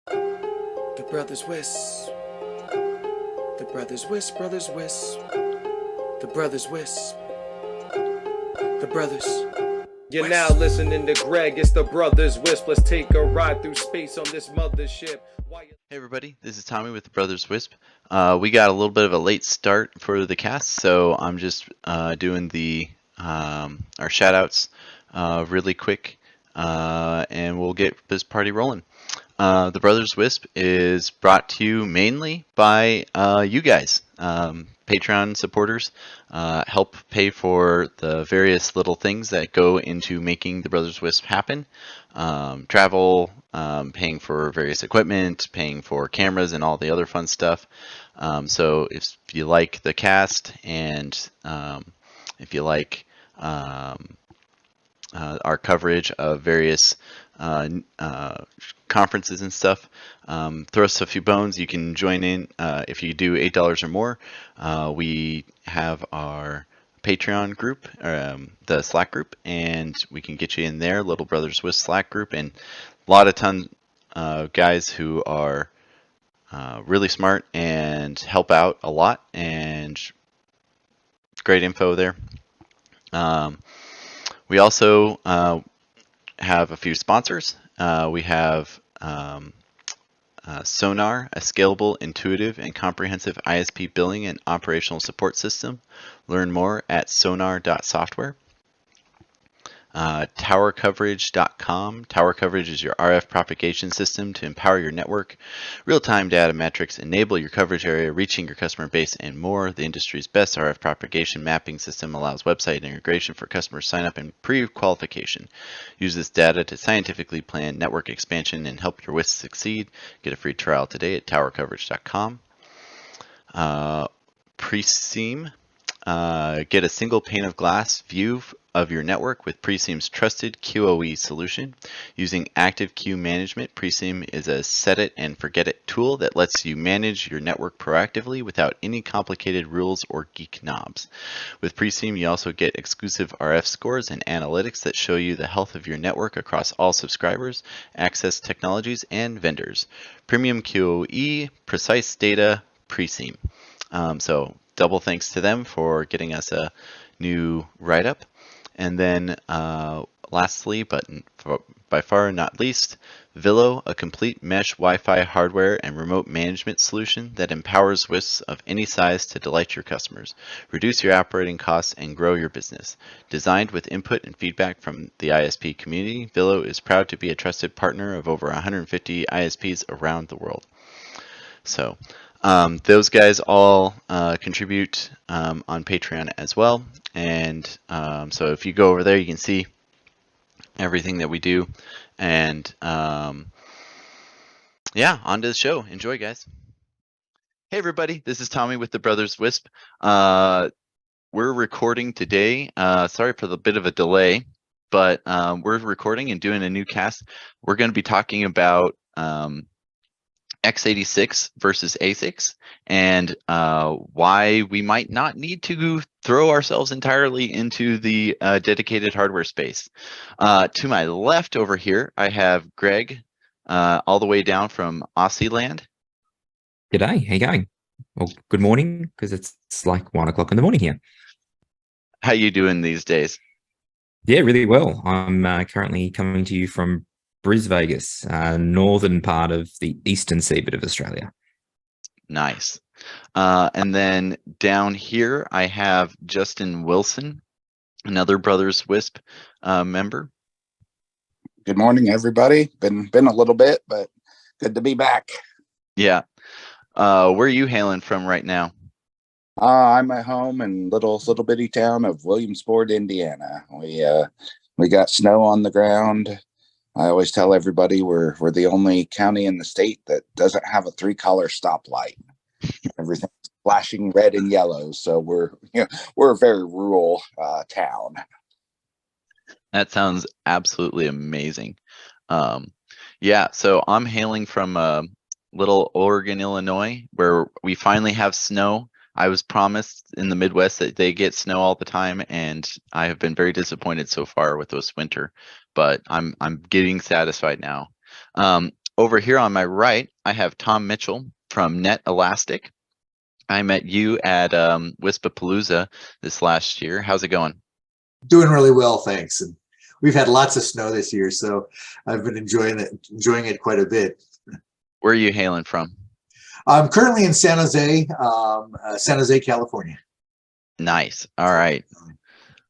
The brothers Wisp. The brothers Wisp, brothers Wisp. The brothers Wisp. The brothers. You're Wisp. now listening to Greg. It's the brothers Wisp. Let's take a ride through space on this mothership. Hey everybody, this is Tommy with the Brothers Wisp. We got a little bit of a late start for the cast, so I'm just doing the our shout outs really quick, and we'll get this party rolling. The Brothers Wisp is brought to you mainly by you guys, Patreon supporters. Help pay for the various little things that go into making the Brothers Wisp happen. Travel, paying for various equipment, paying for cameras and all the other fun stuff. So if you like the cast and if you like our coverage of various conferences and stuff, throw us a few bones. You can join in if you do $8 or more. We have our Patreon group, the Slack group, and we can get you in there, Little Brothers Wisp Slack group, and a lot of guys who are really smart and help out a lot, and great info there. We also have a few sponsors. We have Sonar, a scalable, intuitive, and comprehensive ISP billing and operational support system. Learn more at Sonar.Software. TowerCoverage.com. Tower Coverage is your RF propagation system to empower your network. Real-time data metrics enable your coverage area, reaching your customer base, and more. The industry's best RF propagation mapping system allows website integration for customer sign-up and pre-qualification. Use this data to scientifically plan network expansion and help your WISP succeed. Get a free trial today at TowerCoverage.com. Preseam. Get a single pane of glass view of your network with Preseam's trusted QoE solution. Using Active Queue Management, Preseam is a set it and forget it tool that lets you manage your network proactively without any complicated rules or geek knobs. With Preseam, you also get exclusive RF scores and analytics that show you the health of your network across all subscribers, access technologies, and vendors. Premium QoE, precise data, Preseam. So double thanks to them for getting us a new write-up. And then lastly, but by far not least, Villo, a complete mesh Wi-Fi hardware and remote management solution that empowers WISPs of any size to delight your customers, reduce your operating costs, and grow your business. Designed with input and feedback from the ISP community, Villo is proud to be a trusted partner of over 150 ISPs around the world. So those guys all contribute on Patreon as well. And so if you go over there, you can see everything that we do. And yeah, on to the show. Enjoy, guys. Hey, everybody. This is Tommy with the Brothers Wisp. We're recording today. Sorry for the bit of a delay, but we're recording and doing a new cast. We're going to be talking about X86 versus ASICs, and why we might not need to throw ourselves entirely into the dedicated hardware space. To my left over here, I have Greg, all the way down from Aussie land. G'day, how you going? Well, good morning, because it's like 1 o'clock in the morning here. How you doing these days? Yeah, really well. I'm currently coming to you from Vegas, northern part of the eastern seaboard of Australia. Nice. And then down here, I have Justin Wilson, another Brothers Wisp member. Good morning, everybody. Been a little bit, but good to be back. Yeah. Where are you hailing from right now? I'm at home in little bitty town of Williamsport, Indiana. We got snow on the ground. I always tell everybody we're the only county in the state that doesn't have a 3-color stoplight. Everything's flashing red and yellow, so we're a very rural town. That sounds absolutely amazing. Yeah, so I'm hailing from little Oregon, Illinois, where we finally have snow. I was promised in the Midwest that they get snow all the time, and I have been very disappointed so far with this winter, but I'm getting satisfied now. over here on my right, I have Tom Mitchell from netElastic. I met you at WISPAPalooza this last year. How's it going? Doing really well, thanks. And we've had lots of snow this year, so I've been enjoying it quite a bit. Where are you hailing from? I'm currently in San Jose, California. Nice. All right.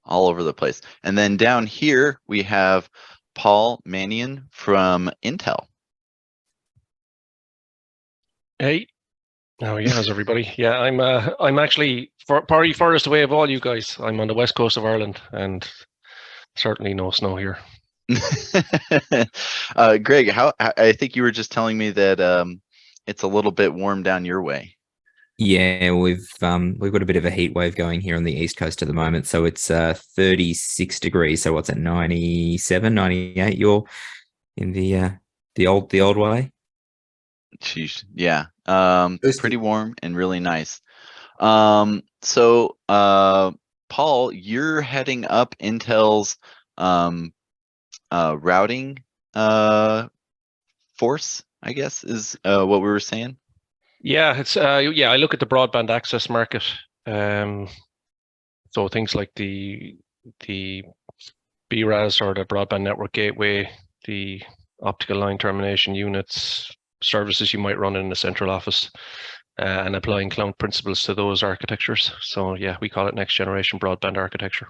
All over the place. And then down here we have Paul Mannion from Intel. Hey. Oh yeah, how's everybody? Yeah, I'm actually probably furthest away of all you guys. I'm on the west coast of Ireland, and certainly no snow here. Greg, I think you were just telling me that it's a little bit warm down your way. Yeah, we've got a bit of a heat wave going here on the east coast at the moment. So it's 36 degrees. So what's it, 97, 98? You're in the old way? Sheesh. Yeah. Pretty warm and really nice. So Paul, you're heading up Intel's routing force, I guess, is what we were saying. Yeah, it's I look at the broadband access market. So things like the BRAS or the broadband network gateway, the optical line termination units, services you might run in the central office, and applying cloud principles to those architectures. So yeah, we call it next generation broadband architecture.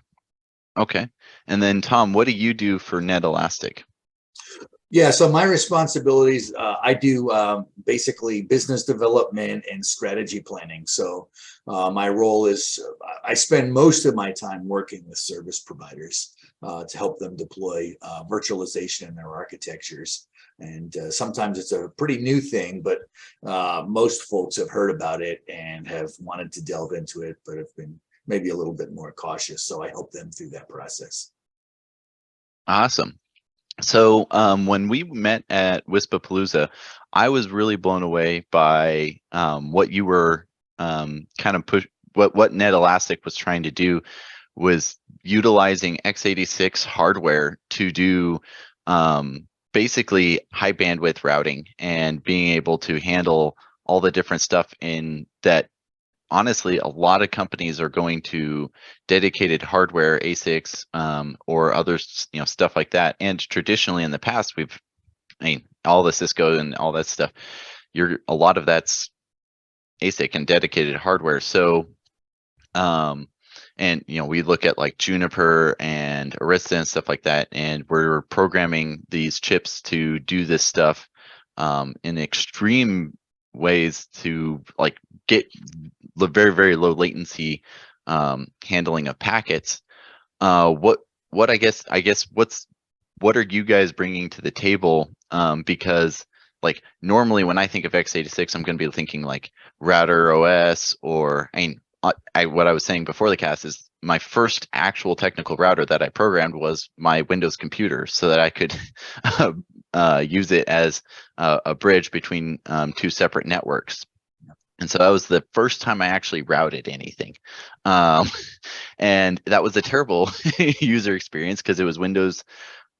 Okay. And then Tom, what do you do for netElastic? Yeah, so my responsibilities, I do basically business development and strategy planning. So my role is I spend most of my time working with service providers to help them deploy virtualization in their architectures. And sometimes it's a pretty new thing, but most folks have heard about it and have wanted to delve into it, but have been maybe a little bit more cautious. So I help them through that process. Awesome. So when we met at WISPAPalooza, I was really blown away by what you were kind of what netElastic was trying to do was utilizing X86 hardware to do basically high bandwidth routing and being able to handle all the different stuff in that. Honestly, a lot of companies are going to dedicated hardware, ASICs, or other, stuff like that. And traditionally, in the past, all the Cisco and all that stuff. A lot of that's ASIC and dedicated hardware. So, and we look at like Juniper and Arista and stuff like that, and we're programming these chips to do this stuff in extreme ways to like get very, very low latency handling of packets. What are you guys bringing to the table? Because like normally when I think of X86, I'm going to be thinking like router OS, or what I was saying before the cast is my first actual technical router that I programmed was my Windows computer so that I could use it as a bridge between two separate networks. And so that was the first time I actually routed anything. And that was a terrible user experience because it was Windows,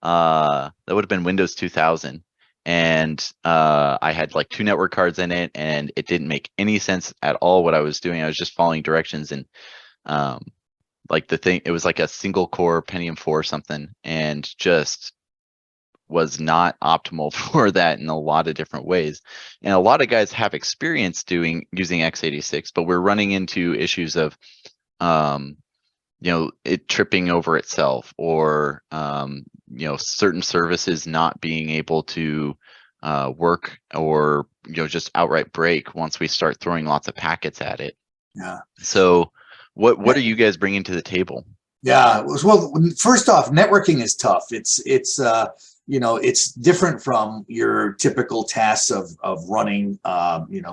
that would have been Windows 2000. And I had like 2 network cards in it, and it didn't make any sense at all what I was doing. I was just following directions, and like it was like a single core Pentium 4 or something, and just was not optimal for that in a lot of different ways. And a lot of guys have experience using X86, but we're running into issues of it tripping over itself, or certain services not being able to work, or just outright break once we start throwing lots of packets at it. Yeah. So what are you guys bringing to the table? Yeah, well, first off, networking is tough. It's different from your typical tasks of running,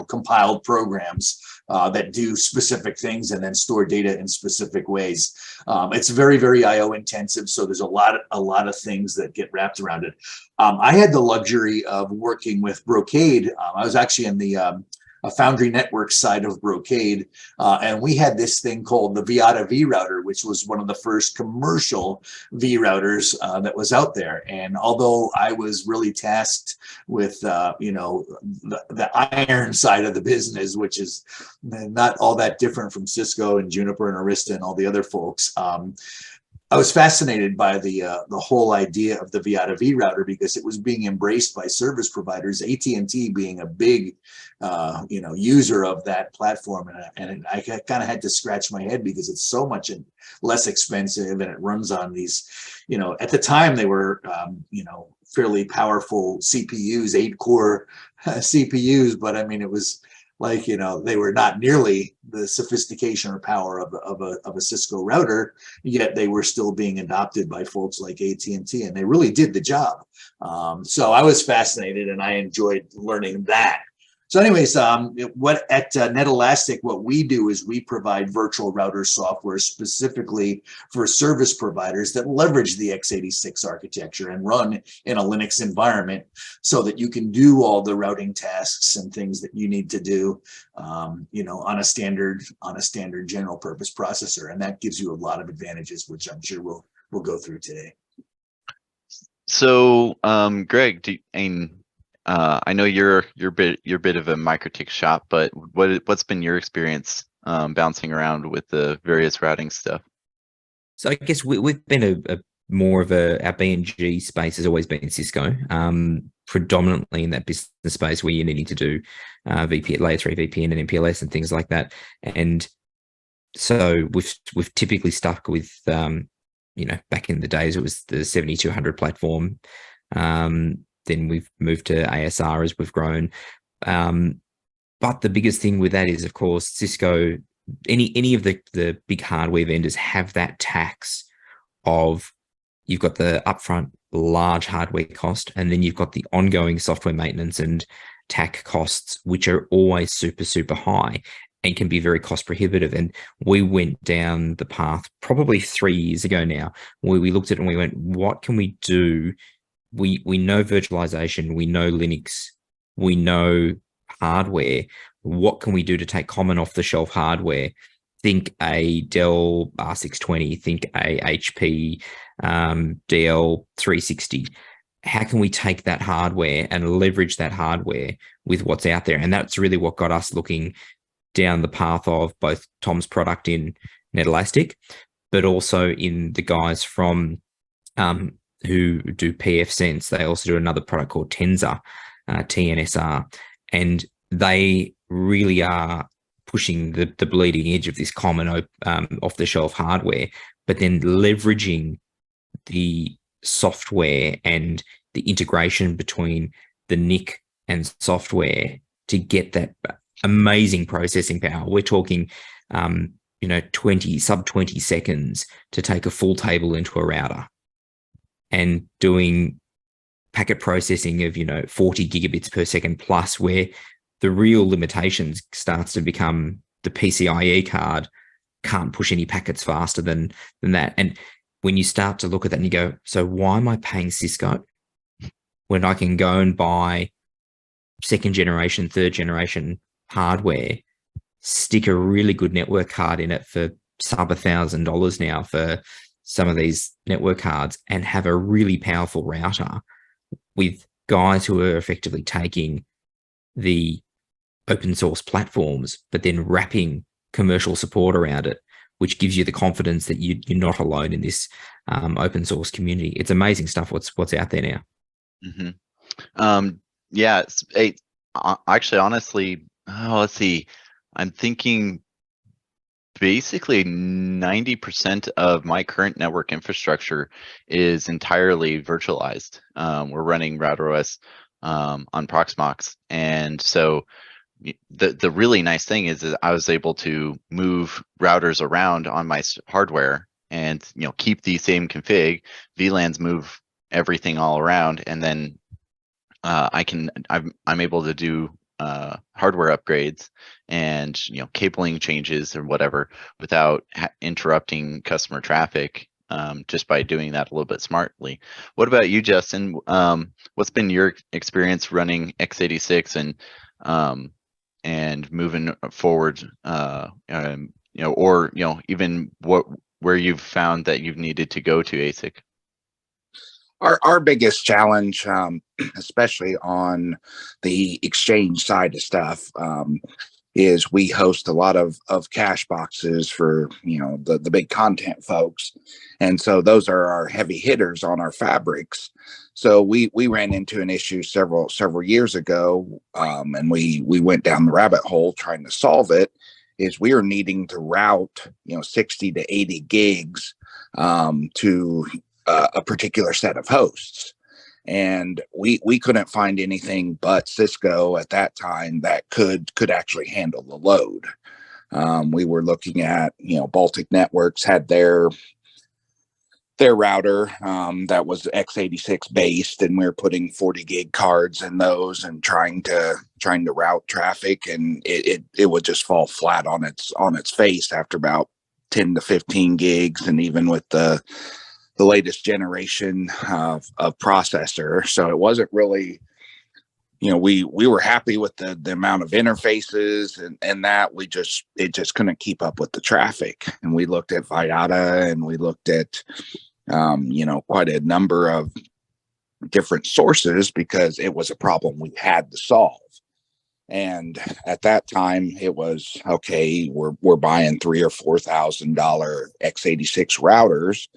compiled programs that do specific things and then store data in specific ways. It's very, very IO intensive. So there's a lot of things that get wrapped around it. I had the luxury of working with Brocade. I was actually in the Foundry Network side of Brocade. And we had this thing called the Viata V router, which was one of the first commercial V routers that was out there. And although I was really tasked with, the iron side of the business, which is not all that different from Cisco and Juniper and Arista and all the other folks, I was fascinated by the whole idea of the Viata V router because it was being embraced by service providers, AT&T being a big user of that platform, and I kind of had to scratch my head because it's so much less expensive and it runs on these, at the time they were fairly powerful CPUs, 8-core CPUs, but I mean it was like, they were not nearly the sophistication or power of a Cisco router, yet they were still being adopted by folks like AT&T, and they really did the job. So I was fascinated and I enjoyed learning that. So anyways, what at netElastic, what we do is we provide virtual router software specifically for service providers that leverage the X86 architecture and run in a Linux environment so that you can do all the routing tasks and things that you need to do, on a standard general purpose processor. And that gives you a lot of advantages, which I'm sure we'll go through today. So, Greg, I know you're a bit of a MikroTik shop, but what's been your experience bouncing around with the various routing stuff? So I guess we've been a more of our B&G space has always been Cisco, predominantly in that business space where you're needing to do VP layer 3 VPN and MPLS and things like that. And so we've typically stuck with back in the days it was the 7200 platform. Then we've moved to ASR as we've grown. But the biggest thing with that is, of course, Cisco, any of the big hardware vendors have that tax of you've got the upfront large hardware cost, and then you've got the ongoing software maintenance and TAC costs, which are always super, super high and can be very cost prohibitive. And we went down the path probably 3 years ago now, where we looked at it and we went, what can we do? We know virtualization, we know Linux, we know hardware. What can we do to take common off-the-shelf hardware? Think a Dell R620, think a HP DL360. How can we take that hardware and leverage that hardware with what's out there? And that's really what got us looking down the path of both Tom's product in netElastic, but also in the guys from who do pfSense. They also do another product called Tensor, TNSR, and they really are pushing the bleeding edge of this common off-the-shelf hardware, but then leveraging the software and the integration between the NIC and software to get that amazing processing power. We're talking, 20 seconds to take a full table into a router, and doing packet processing of 40 gigabits per second plus, where the real limitations starts to become the PCIe card can't push any packets faster than that. And when you start to look at that and you go, so why am I paying Cisco when I can go and buy second generation, third generation hardware, stick a really good network card in it for sub $1,000 now for some of these network cards, and have a really powerful router with guys who are effectively taking the open source platforms, but then wrapping commercial support around it, which gives you the confidence that you're not alone in this open source community. It's amazing stuff what's out there now. Mm-hmm. Yeah, actually, honestly, let's see. I'm thinking basically 90% of my current network infrastructure is entirely virtualized. We're running RouterOS on Proxmox, and so the really nice thing is that I was able to move routers around on my hardware and keep the same config. VLANs move everything all around, and then I'm able to do hardware upgrades and cabling changes or whatever without interrupting customer traffic, just by doing that a little bit smartly. What about you, Justin? What's been your experience running X86, and moving forward, or even where you've found that you've needed to go to ASIC? Our biggest challenge, especially on the exchange side of stuff, is we host a lot of cache boxes for the big content folks, and so those are our heavy hitters on our fabrics. So we ran into an issue several years ago, and we went down the rabbit hole trying to solve it. Is we are needing to route 60 to 80 gigs to a particular set of hosts. And we couldn't find anything but Cisco at that time that could actually handle the load. We were looking at, Baltic Networks had their router that was X86 based, and we were putting 40 gig cards in those and trying to route traffic, and it would just fall flat on its face after about 10 to 15 gigs, and even with the latest generation of processor. So it wasn't really, we were happy with the amount of interfaces and that it just couldn't keep up with the traffic. And we looked at Viata, and we looked at, quite a number of different sources, because it was a problem we had to solve. And at that time it was, okay, we're buying $3,000 or $4,000 x86 routers.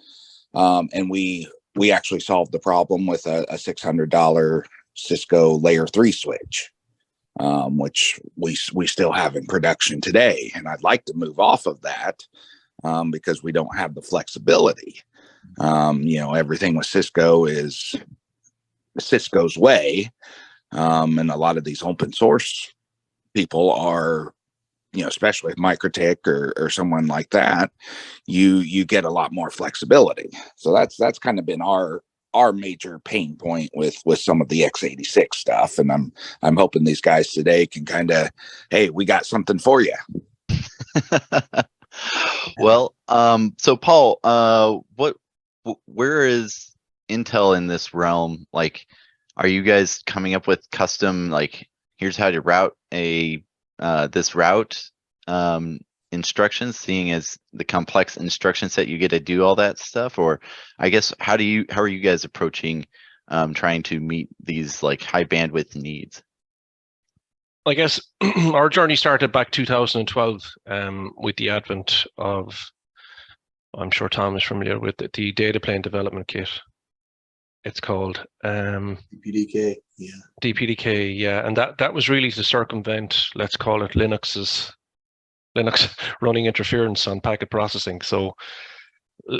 And we actually solved the problem with a $600 Cisco layer 3 switch, which we still have in production today. And I'd like to move off of that because we don't have the flexibility. Everything with Cisco is Cisco's way. And a lot of these open source people are, especially with Microtik or someone like that, you get a lot more flexibility. So that's kind of been our major pain point with some of the x86 stuff. And I'm hoping these guys today can kind of, hey, we got something for you. Well, so Paul, where is Intel in this realm? Like, are you guys coming up with custom, like, here's how to route this route instructions, seeing as the complex instruction set, you get to do all that stuff? Or I guess, how are you guys approaching trying to meet these like high bandwidth needs? I guess our journey started back 2012 with the advent of, I'm sure Tom is familiar with the data plane development kit. It's called DPDK. Yeah. DPDK, yeah, and that was really to circumvent, let's call it Linux running interference on packet processing. So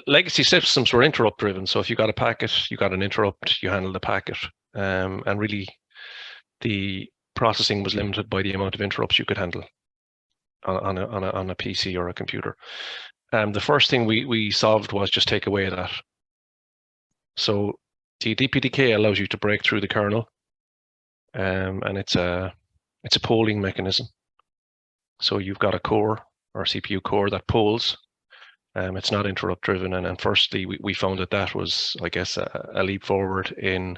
legacy systems were interrupt driven. So if you got a packet, you got an interrupt, you handle the packet, and really the processing was limited by the amount of interrupts you could handle on a PC or a computer. The first thing we solved was just take away that. So the DPDK allows you to break through the kernel, and it's a polling mechanism. So you've got a core or CPU core that polls. It's not interrupt driven, and firstly we found that was, I guess, a leap forward in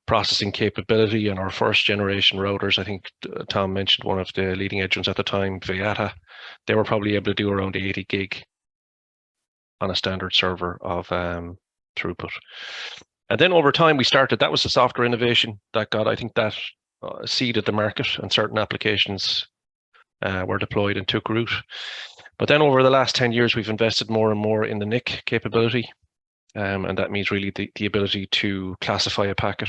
processing capability. And our first generation routers, I think Tom mentioned one of the leading edge ones at the time, Viata, they were probably able to do around 80 gig on a standard server of throughput. And then over time that was a software innovation that got, I think that seeded the market, and certain applications were deployed and took root. But then over the last 10 years, we've invested more and more in the NIC capability. And that means really the ability to classify a packet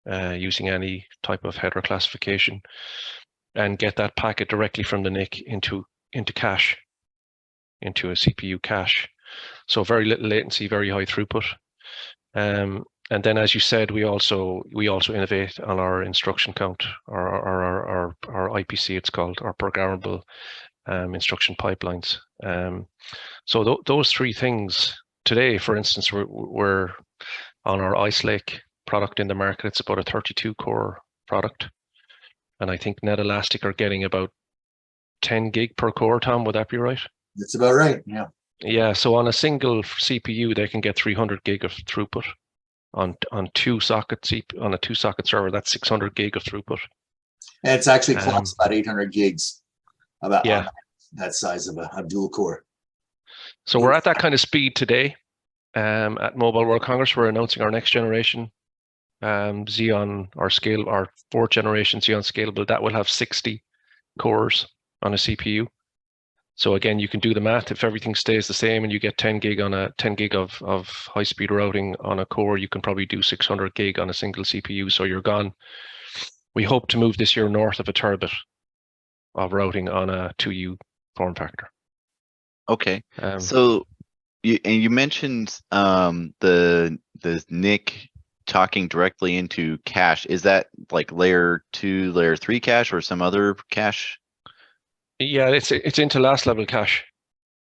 using any type of header classification and get that packet directly from the NIC into cache, into a CPU cache. So very little latency, very high throughput. And then, as you said, we also innovate on our instruction count, our IPC, it's called, our programmable instruction pipelines. So those three things today, for instance, we're on our Ice Lake product in the market. It's about a 32 core product, and I think netElastic are getting about 10 gig per core. Tom, would that be right? That's about right. Yeah. Yeah. So on a single CPU, they can get 300 gig of throughput. On a 2-socket server, that's 600 gig of throughput. And it's actually clocks about 800 gigs about Yeah. on that size of a dual core. So we're at that kind of speed today. At Mobile World Congress, we're announcing our next generation Xeon, our fourth generation Xeon Scalable. That will have 60 cores on a CPU. So again, you can do the math. If everything stays the same and you get 10 gig of high-speed routing on a core, you can probably do 600 gig on a single CPU. So you're gone. We hope to move this year north of a terabit of routing on a 2U form factor. Okay. So you mentioned the NIC talking directly into cache. Is that like layer 2, layer 3 cache or some other cache? Yeah, it's into last level cache.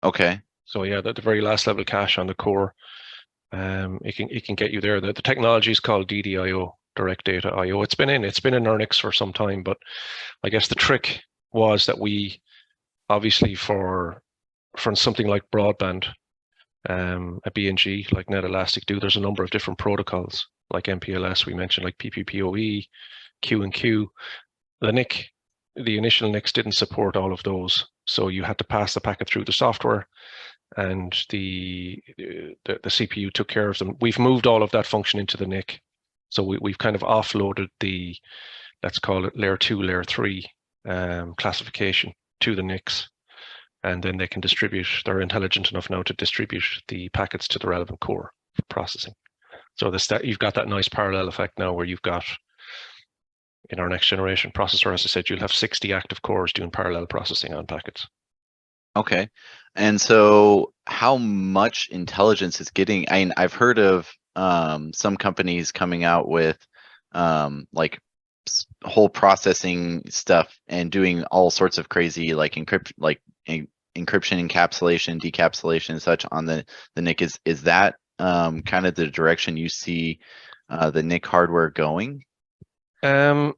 Okay. So yeah, the very last level cache on the core, it can get you there. The technology is called DDIO, Direct Data IO. It's been in our NICs for some time, but I guess the trick was that we obviously for something like broadband, a BNG like netElastic there's a number of different protocols like MPLS we mentioned, like PPPoE, Q&Q. The NIC, the initial NICs didn't support all of those, so you had to pass the packet through the software, and the CPU took care of them. We've moved all of that function into the NIC, so we've kind of offloaded the, let's call it layer 2, layer 3 classification to the NICs, and then they can distribute. They're intelligent enough now to distribute the packets to the relevant core for processing. So you've got that nice parallel effect now, where you've got, in our next generation processor, as I said, you'll have 60 active cores doing parallel processing on packets. Okay. And so how much intelligence is getting, I mean, I've heard of some companies coming out with like whole processing stuff and doing all sorts of crazy like encryption, encapsulation, decapsulation and such on the NIC. Is that kind of the direction you see the NIC hardware going? I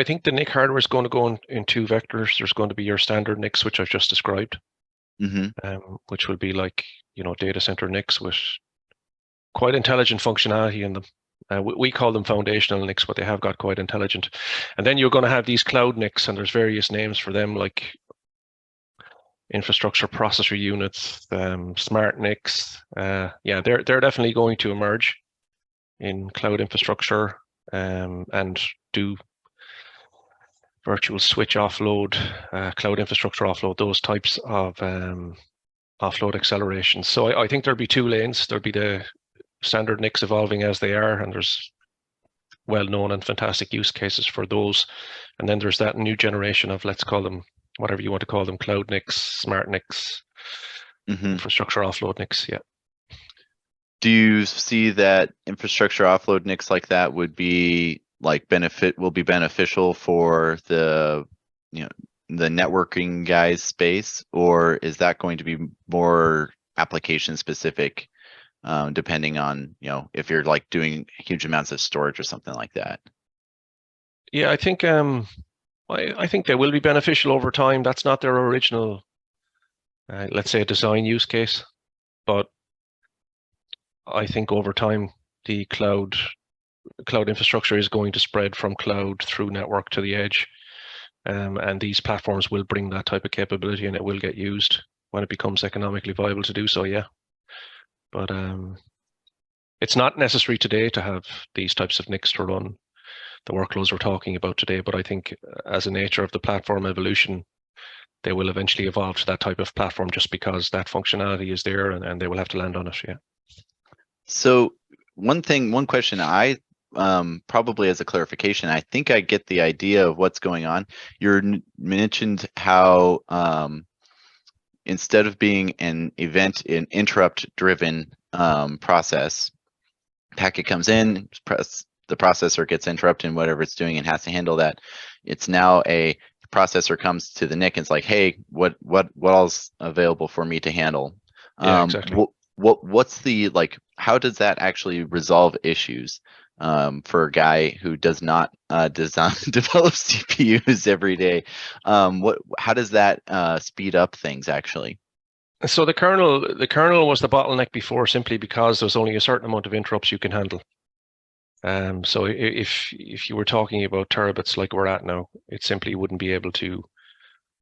think the NIC hardware is going to go in two vectors. There's going to be your standard NICs, which I've just described, which will be like, data center NICs with quite intelligent functionality in them. We call them foundational NICs, but they have got quite intelligent. And then you're going to have these cloud NICs, and there's various names for them, like infrastructure processor units, smart NICs. Yeah, they're definitely going to emerge in cloud infrastructure and do virtual switch offload, cloud infrastructure offload, those types of offload accelerations. So I think there'll be two lanes. There'll be the standard NICs evolving as they are, and there's well-known and fantastic use cases for those. And then there's that new generation of, let's call them, whatever you want to call them, cloud NICs, smart NICs, infrastructure offload NICs, yeah. Do you see that infrastructure offload NICs like that would be like beneficial for the the networking guys space, or is that going to be more application specific, depending on if you're like doing huge amounts of storage or something like that? Yeah, I think they will be beneficial over time. That's not their original, let's say, a design use case, but I think over time the cloud infrastructure is going to spread from cloud through network to the edge, and these platforms will bring that type of capability, and it will get used when it becomes economically viable to do so. Yeah, but it's not necessary today to have these types of NICs to run the workloads we're talking about today. But I think as a nature of the platform evolution, they will eventually evolve to that type of platform, just because that functionality is there, and they will have to land on it. Yeah. So one question I probably as a clarification, I think I get the idea of what's going on. You mentioned how instead of being an interrupt driven process, packet comes in, the processor gets interrupted in whatever it's doing and has to handle that. It's now a processor comes to the NIC and it's like, hey, what all's available for me to handle? Yeah, exactly. What's the, like, how does that actually resolve issues for a guy who does not develop CPUs every day? How does that speed up things actually? So the kernel was the bottleneck before, simply because there's only a certain amount of interrupts you can handle. So if you were talking about terabits like we're at now, it simply wouldn't be able to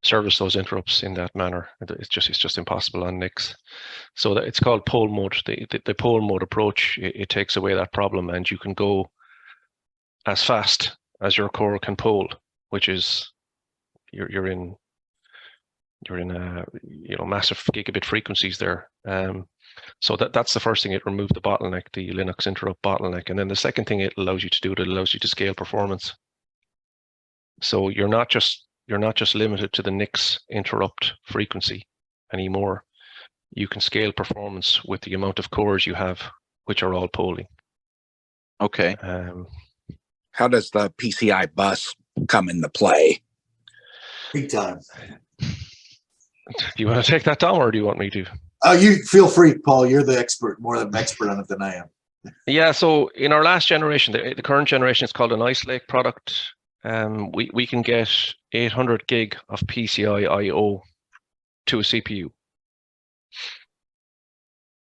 service those interrupts in that manner. It's just impossible on NICs. So that it's called pole mode. The pole mode approach, it takes away that problem, and you can go as fast as your core can pole, which is you're in massive gigabit frequencies there. So that's the first thing. It removed the bottleneck, the Linux interrupt bottleneck, and then the second thing it allows you to do, it allows you to scale performance. So you're not just limited to the NICs interrupt frequency anymore. You can scale performance with the amount of cores you have, which are all polling. Okay. How does the PCI bus come into play? Big time. Do you want to take that, Tom, or do you want me to? You feel free, Paul. You're the expert, more of an expert on it than I am. Yeah, so in our last generation, the current generation is called an Ice Lake product. We can get 800 gig of PCI I/O to a CPU.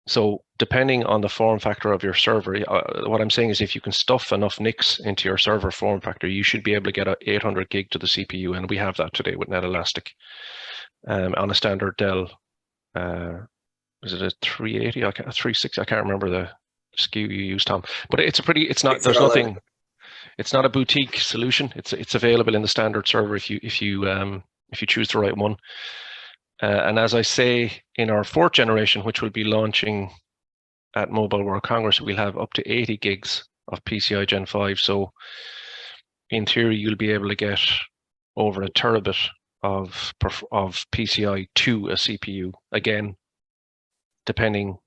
So depending on the form factor of your server, what I'm saying is if you can stuff enough NICs into your server form factor, you should be able to get 800 gig to the CPU, and we have that today with netElastic on a standard Dell. Is it a 380? 360? I can't remember the SKU you use, Tom. But it's not a boutique solution. It's available in the standard server if you choose the right one. And as I say, in our 4th generation, which will be launching at Mobile World Congress, we'll have up to 80 gigs of PCI Gen 5. So in theory, you'll be able to get over a terabit of PCI to a CPU, again, depending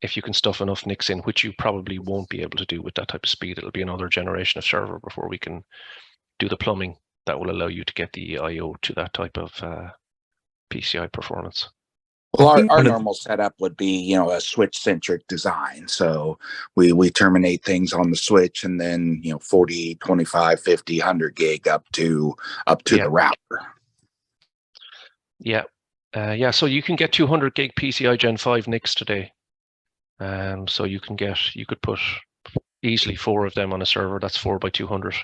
if you can stuff enough NICs in, which you probably won't be able to do with that type of speed. It'll be another generation of server before we can do the plumbing that will allow you to get the I/O to that type of PCI performance. Well, our normal setup would be, a switch-centric design. So we terminate things on the switch, and then 40, 25, 50, 100 gig up to the router. Yeah, so you can get 200 gig PCI Gen 5 NICs today. So you could put easily 4 of them on a server. That's 4 by 200.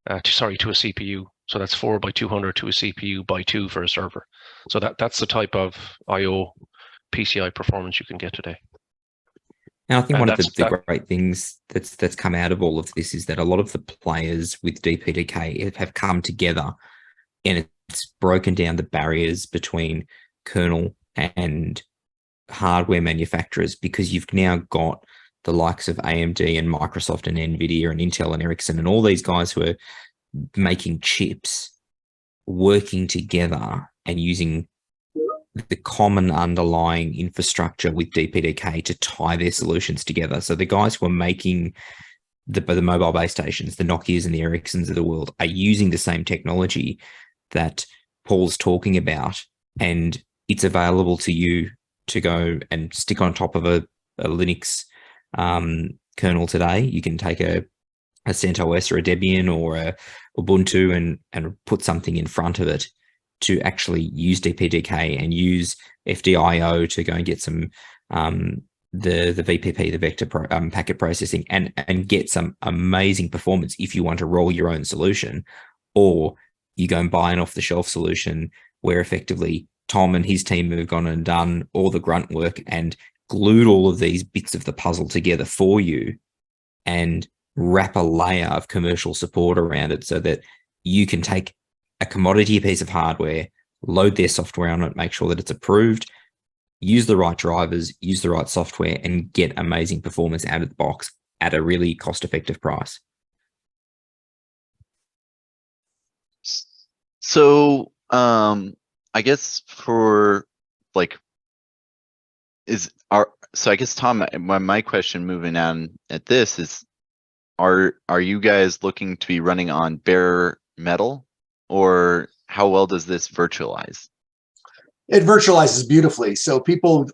To a CPU. So that's 4 by 200 to a CPU by 2 for a server. So that's the type of I/O PCI performance you can get today. Now, I think one of the great things that's come out of all of this is that a lot of the players with DPDK have come together, and it's broken down the barriers between kernel and hardware manufacturers, because you've now got the likes of AMD and Microsoft and NVIDIA and Intel and Ericsson and all these guys who are making chips working together and using the common underlying infrastructure with DPDK to tie their solutions together. So the guys who are making the mobile base stations, the Nokias and the Ericssons of the world, are using the same technology that Paul's talking about, and it's available to you to go and stick on top of a Linux kernel today. You can take a CentOS or a Debian or a Ubuntu and put something in front of it to actually use DPDK and use FDIO to go and get some the VPP, the vector packet processing, and get some amazing performance if you want to roll your own solution, or you go and buy an off-the-shelf solution where effectively Tom and his team have gone and done all the grunt work and glued all of these bits of the puzzle together for you and wrap a layer of commercial support around it so that you can take a commodity piece of hardware, load their software on it, make sure that it's approved, use the right drivers, use the right software, and get amazing performance out of the box at a really cost-effective price. So, I guess I guess Tom, my question moving on at this is, are you guys looking to be running on bare metal, or how well does this virtualize? It virtualizes beautifully. So people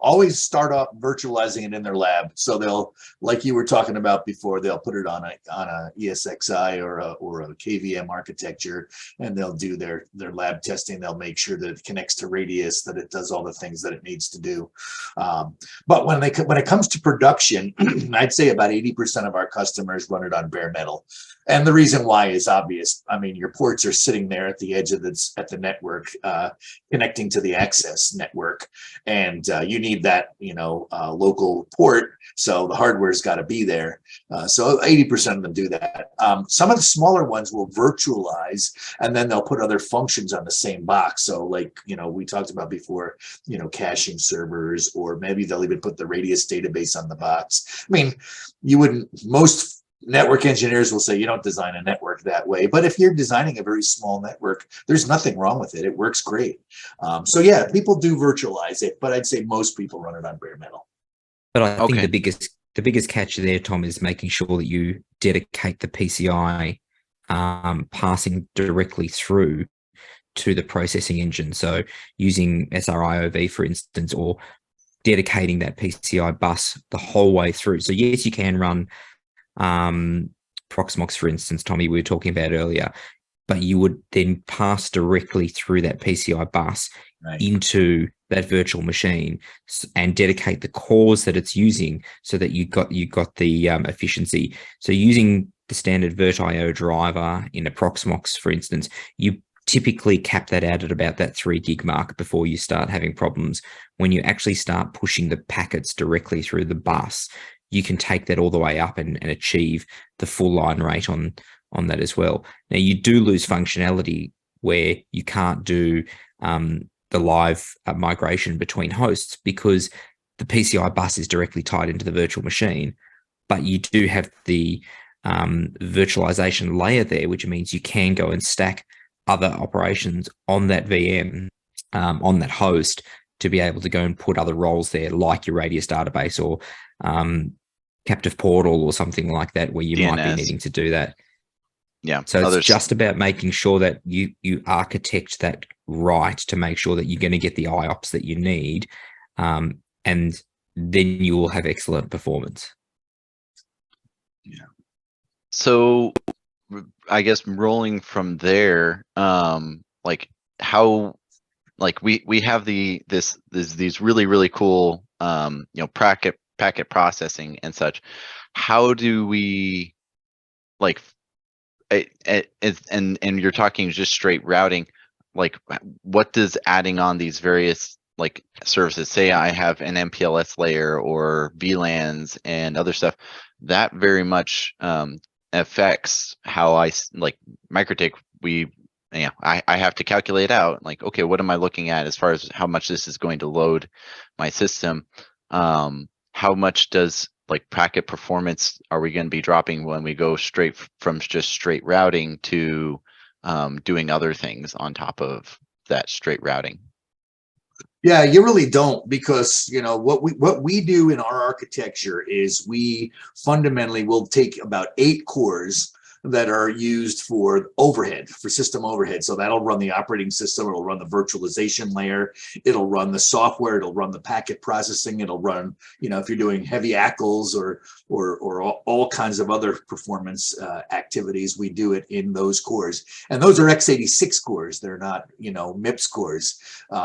always start off virtualizing it in their lab. So they'll, like you were talking about before, they'll put it on a ESXi or a KVM architecture, and they'll do their lab testing. They'll make sure that it connects to Radius, that it does all the things that it needs to do. But when it comes to production, I'd say about 80% of our customers run it on bare metal. And the reason why is obvious. I mean, your ports are sitting there at the edge of the network, connecting to the access network, and you need that local port. So the hardware's got to be there. So 80% of them do that. Some of the smaller ones will virtualize, and then they'll put other functions on the same box. So like we talked about before, caching servers, or maybe they'll even put the Radius database on the box. I mean, most network engineers will say you don't design a network that way, but if you're designing a very small network, there's nothing wrong with it. It works great. So yeah, people do virtualize it, but I'd say most people run it on bare metal. But I think the biggest catch there, Tom, is making sure that you dedicate the PCI passing directly through to the processing engine. So using SRIOV, for instance, or dedicating that PCI bus the whole way through. So yes, you can run Proxmox, for instance, Tommy, we were talking about earlier, but you would then pass directly through that PCI bus into that virtual machine and dedicate the cores that it's using, so that you got the efficiency. So using the standard VirtIO driver in a Proxmox, for instance, you typically cap that out at about that 3 gig mark before you start having problems. When you actually start pushing the packets directly through the bus, you can take that all the way up and achieve the full line rate on that as well. Now, you do lose functionality where you can't do the live migration between hosts, because the PCI bus is directly tied into the virtual machine, but you do have the virtualization layer there, which means you can go and stack other operations on that VM, on that host, to be able to go and put other roles there, like your Radius database or captive portal or something like that, where you DNS. might be needing to do that. Yeah. So it's just about making sure that you architect that right, to make sure that you're going to get the IOPS that you need, and then you will have excellent performance. Yeah. So I guess rolling from there, like how, like we have these really cool packet processing and such. How do we, like, and you're talking just straight routing, like what does adding on these various like services, say I have an MPLS layer or VLANs and other stuff, that very much affects how I, like MikroTik, I have to calculate out, like, okay, what am I looking at as far as how much this is going to load my system? How much does, like, packet performance are we going to be dropping when we go straight from just straight routing to doing other things on top of that straight routing? Yeah, you really don't, because what we do in our architecture is we fundamentally will take about 8 cores that are used for overhead, for system overhead. So that'll run the operating system, it'll run the virtualization layer, it'll run the software, it'll run the packet processing, it'll run, if you're doing heavy ACLs or all kinds of other performance activities, we do it in those cores. And those are X86 cores, they're not, MIPS cores.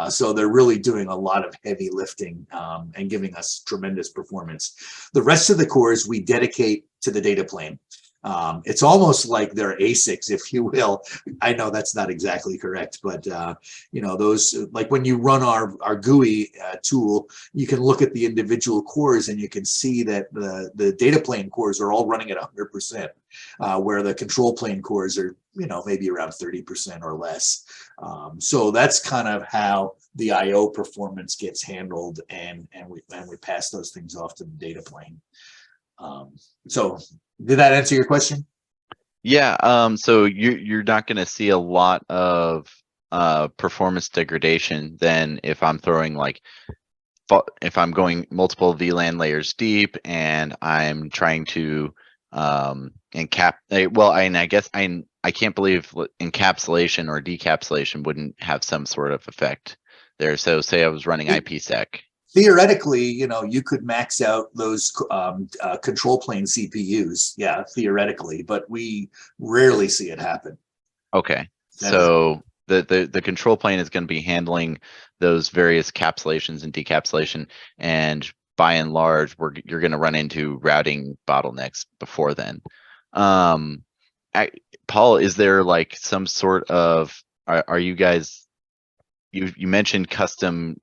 So they're really doing a lot of heavy lifting and giving us tremendous performance. The rest of the cores we dedicate to the data plane. It's almost like they're ASICs, if you will. I know that's not exactly correct, but those, like when you run our GUI tool, you can look at the individual cores and you can see that the data plane cores are all running at 100%, where the control plane cores are, maybe around 30% or less. So that's kind of how the IO performance gets handled, and we pass those things off to the data plane. So did that answer your question? Yeah. So you're not going to see a lot of performance degradation then if I'm throwing, like, if I'm going multiple VLAN layers deep and I'm trying to and I guess I can't believe encapsulation or decapsulation wouldn't have some sort of effect there. So say I was running IPsec. Theoretically, you could max out those control plane CPUs. Yeah, theoretically, but we rarely see it happen. Okay. So the control plane is going to be handling those various capsulations and decapsulation, and by and large, you're going to run into routing bottlenecks before then. Paul, is there like some sort of are you guys? You mentioned custom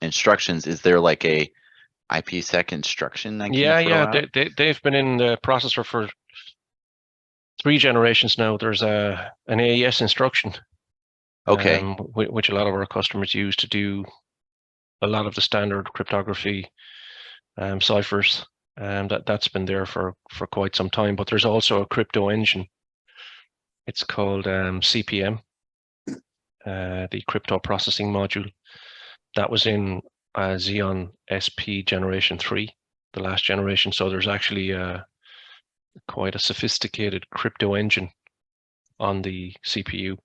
instructions. Is there like a IPsec instruction? They've been in the processor for 3 generations now. There's an AES instruction, okay, which a lot of our customers use to do a lot of the standard cryptography ciphers. That's been there for quite some time. But there's also a crypto engine. It's called CPM, the crypto processing module. That was in Xeon SP generation 3, the last generation. So there's actually quite a sophisticated crypto engine on the CPU,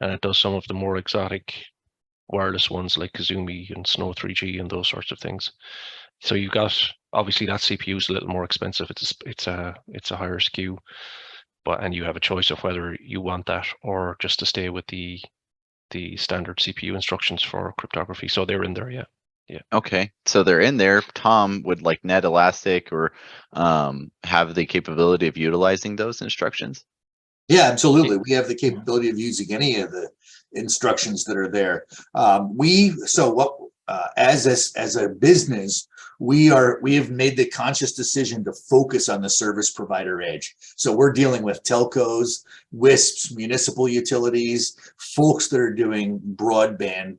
and it does some of the more exotic wireless ones like Kazumi and Snow 3G and those sorts of things. So you've got, obviously that CPU is a little more expensive. It's a higher SKU, and you have a choice of whether you want that or just to stay with the standard CPU instructions for cryptography. So they're in there, yeah. Okay, so they're in there. Tom, would like netElastic or have the capability of utilizing those instructions? Yeah, absolutely. We have the capability of using any of the instructions that are there. As a business, we have made the conscious decision to focus on the service provider edge. So we're dealing with telcos, WISPs, municipal utilities, folks that are doing broadband.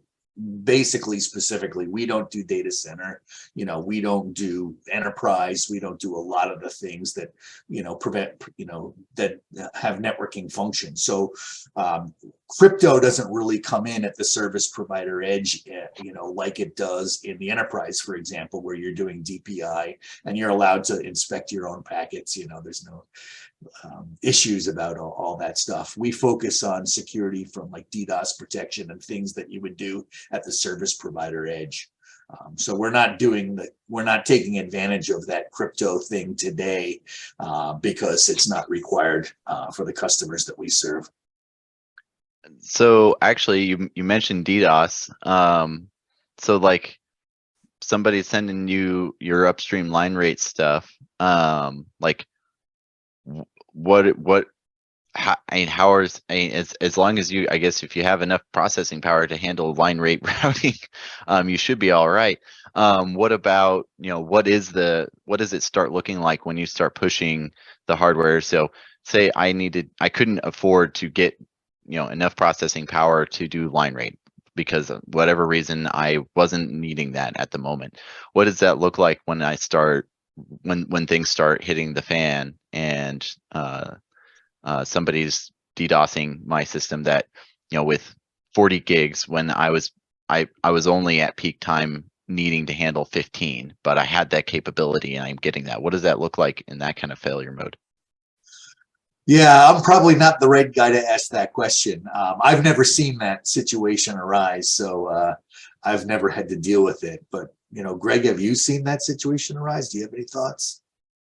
Basically, specifically, we don't do data center, we don't do enterprise, we don't do a lot of the things that, that have networking functions. So crypto doesn't really come in at the service provider edge, like it does in the enterprise, for example, where you're doing DPI and you're allowed to inspect your own packets. There's no issues about all that stuff. We focus on security from like DDoS protection and things that you would do at the service provider edge. So we're not taking advantage of that crypto thing today because it's not required for the customers that we serve. So actually, you mentioned DDoS. So like somebody sending you your upstream line rate stuff, like as long as you, I guess, if you have enough processing power to handle line rate routing, you should be all right. What about, what does it start looking like when you start pushing the hardware? So say I couldn't afford to get, enough processing power to do line rate because of whatever reason I wasn't needing that at the moment. What does that look like when when things start hitting the fan and somebody's DDoSing my system that, with 40 gigs when I was only at peak time needing to handle 15, but I had that capability and I'm getting that. What does that look like in that kind of failure mode? Yeah, I'm probably not the right guy to ask that question. I've never seen that situation arise, so I've never had to deal with it. But, Greg, have you seen that situation arise? Do you have any thoughts?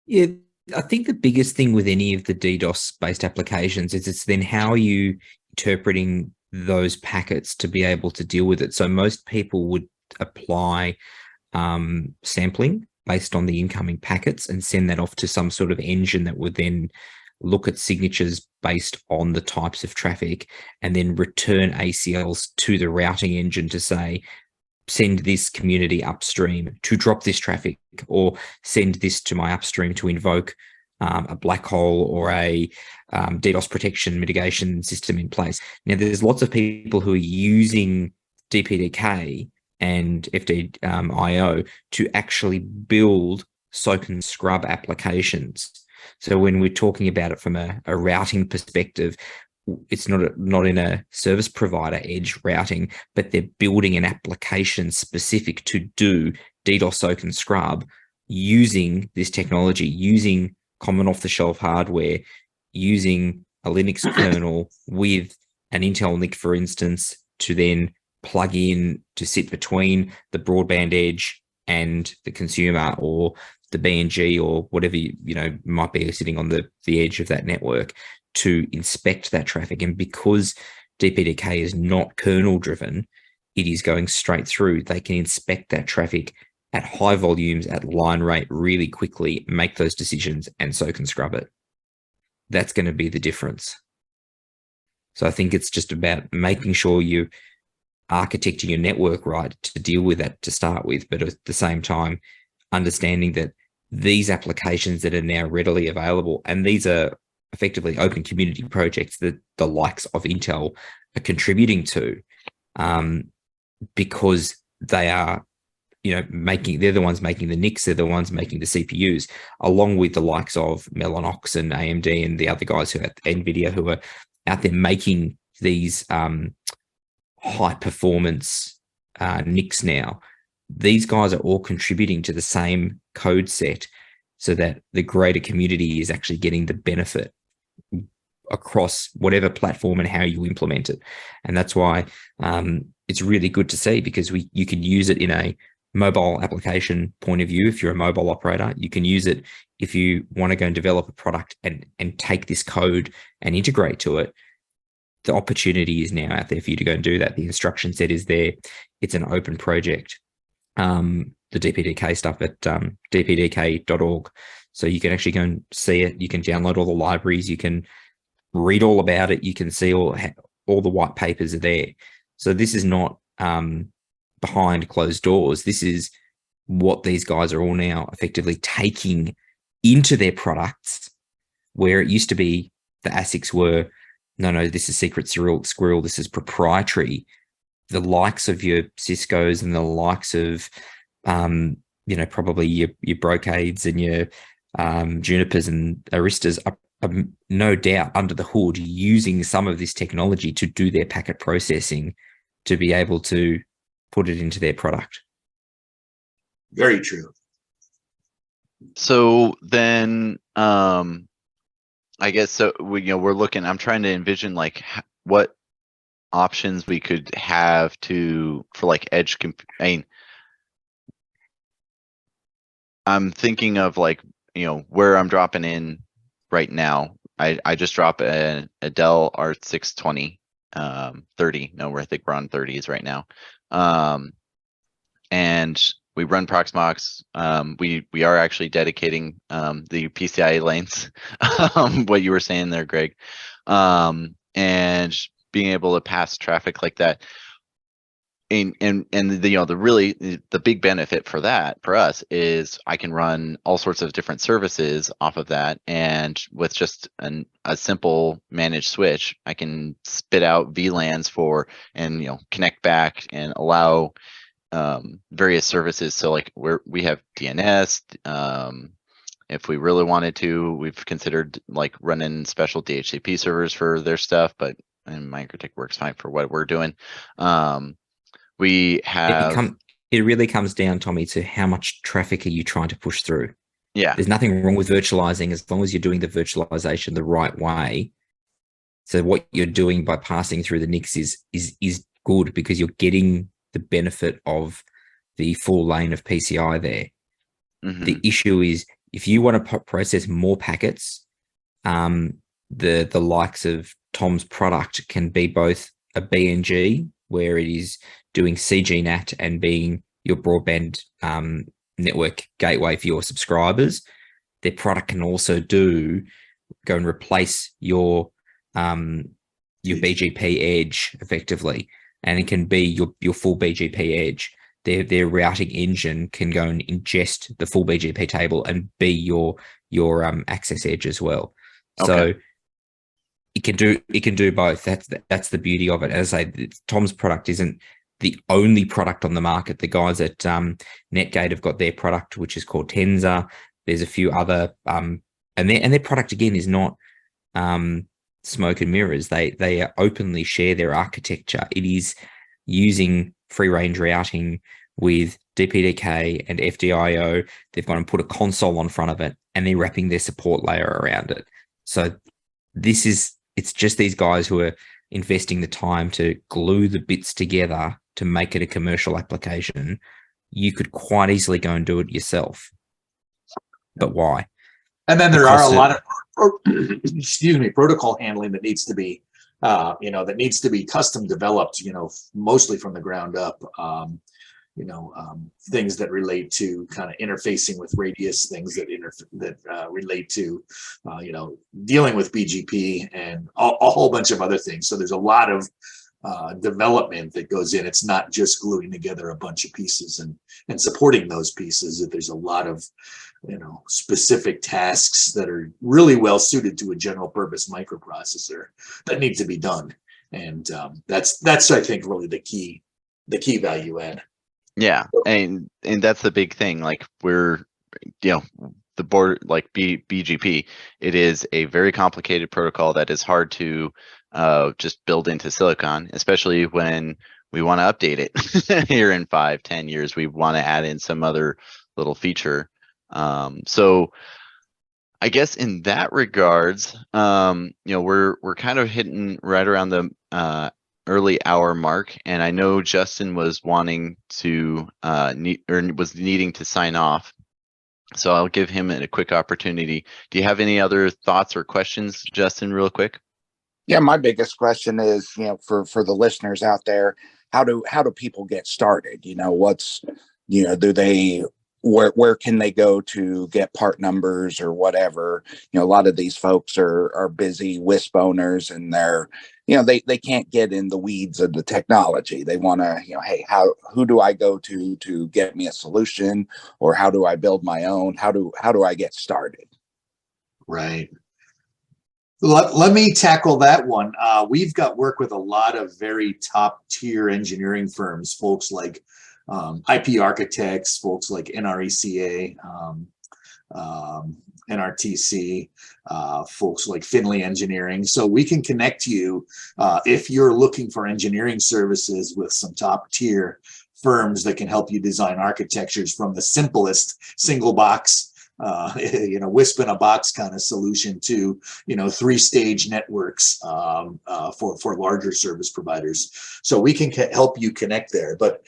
Yeah, I think the biggest thing with any of the DDoS-based applications is it's then how are you interpreting those packets to be able to deal with it. So most people would apply sampling based on the incoming packets and send that off to some sort of engine that would then look at signatures based on the types of traffic and then return ACLs to the routing engine to say, send this community upstream to drop this traffic, or send this to my upstream to invoke a black hole or a DDoS protection mitigation system in place. Now, there's lots of people who are using DPDK and FDIO to actually build soak and scrub applications. So when we're talking about it from a routing perspective, it's not in a service provider edge routing, but they're building an application specific to do DDoS soak and scrub using this technology, using common off-the-shelf hardware, using a Linux kernel with an Intel NIC, for instance, to then plug in to sit between the broadband edge and the consumer, or the BNG, or whatever might be sitting on the edge of that network, to inspect that traffic. And because DPDK is not kernel driven, it is going straight through. They can inspect that traffic at high volumes, at line rate, really quickly, make those decisions, and so can scrub it. That's going to be the difference. So I think it's just about making sure you architecting your network right to deal with that to start with, but at the same time, understanding that these applications that are now readily available, and these are effectively open community projects that the likes of Intel are contributing to, because they are, they're the ones making the NICs, they're the ones making the CPUs, along with the likes of Mellanox and AMD and the other guys who are at NVIDIA, who are out there making these high performance NICs now. These guys are all contributing to the same code set, so that the greater community is actually getting the benefit across whatever platform and how you implement it. And that's why it's really good to see, because you can use it in a mobile application point of view. If you're a mobile operator, you can use it if you want to go and develop a product and take this code and integrate to it. The opportunity is now out there for you to go and do that. The instruction set is there. It's an open project. The DPDK stuff at dpdk.org. So you can actually go and see it. You can download all the libraries. You can read all about it. You can see all the white papers are there. So this is not behind closed doors. This is what these guys are all now effectively taking into their products, where it used to be the ASICs were, no, this is secret squirrel, this is proprietary. The likes of your Cisco's and the likes of, probably your Brocades and your Junipers and Aristas are no doubt under the hood using some of this technology to do their packet processing, to be able to put it into their product. Very true. So then, I guess, so we're looking, I'm trying to envision like what options we could have for like edge I'm thinking of like, where I'm dropping in right now. I just drop a Dell R620 30. No, I think we're on 30s right now. And we run Proxmox. We are actually dedicating the PCIe lanes, what you were saying there, Greg, and being able to pass traffic like that. And the big benefit for us is I can run all sorts of different services off of that, and with just a simple managed switch, I can spit out VLANs and connect back and allow various services. So like we have DNS. If we really wanted to, we've considered like running special DHCP servers for their stuff, but MicroTik works fine for what we're doing. We have. It really comes down, Tommy, to how much traffic are you trying to push through. Yeah. There's nothing wrong with virtualizing as long as you're doing the virtualization the right way. So what you're doing by passing through the NICs is good, because you're getting the benefit of the full lane of PCI there. Mm-hmm. The issue is if you want to process more packets, the likes of Tom's product can be both a BNG, where it is doing CGNAT and being your broadband network gateway for your subscribers. Their product can also go and replace your BGP edge effectively, and it can be your full BGP edge. Their routing engine can go and ingest the full BGP table and be your access edge as well. Okay. So it can do both. That's the beauty of it. As I say, Tom's product isn't the only product on the market. The guys at Netgate have got their product, which is called Tensor. There's a few other, and their product again is not smoke and mirrors. They openly share their architecture. It is using free range routing with DPDK and FDIO. They've gone and put a console on front of it, and they're wrapping their support layer around it. So it's just these guys who are investing the time to glue the bits together to make it a commercial application, you could quite easily go and do it yourself. But why? And then there are a lot of, excuse me, protocol handling that needs to be, that needs to be custom developed, mostly from the ground up. Things that relate to kind of interfacing with radius, things that relate to, dealing with BGP and a whole bunch of other things. So there's a lot of development that goes in. It's not just gluing together a bunch of pieces and supporting those pieces. There's a lot of specific tasks that are really well suited to a general purpose microprocessor that need to be done. And that's I think really the key value add. Yeah, and that's the big thing. Like we're, the board, like BGP, it is a very complicated protocol that is hard to just build into silicon, especially when we want to update it here in 5-10 years. We want to add in some other little feature. So I guess in that regards, we're kind of hitting right around the early hour mark, and I know Justin was wanting to was needing to sign off, so I'll give him a quick opportunity. Do you have any other thoughts or questions, Justin, real quick? Yeah, my biggest question is, for the listeners out there, how do people get started? Do they, where can they go to get part numbers or whatever? A lot of these folks are busy WISP owners, and they can't get in the weeds of the technology. They want to, hey, who do I go to get me a solution, or how do I build my own? How do I get started? Right. Let me tackle that one. We've got work with a lot of very top tier engineering firms, folks like IP architects, folks like NRECA, NRTC, folks like Finley Engineering. So we can connect you if you're looking for engineering services with some top tier firms that can help you design architectures from the simplest single box, WISP in a box kind of solution to, 3-stage networks for larger service providers. So we can help you connect there. But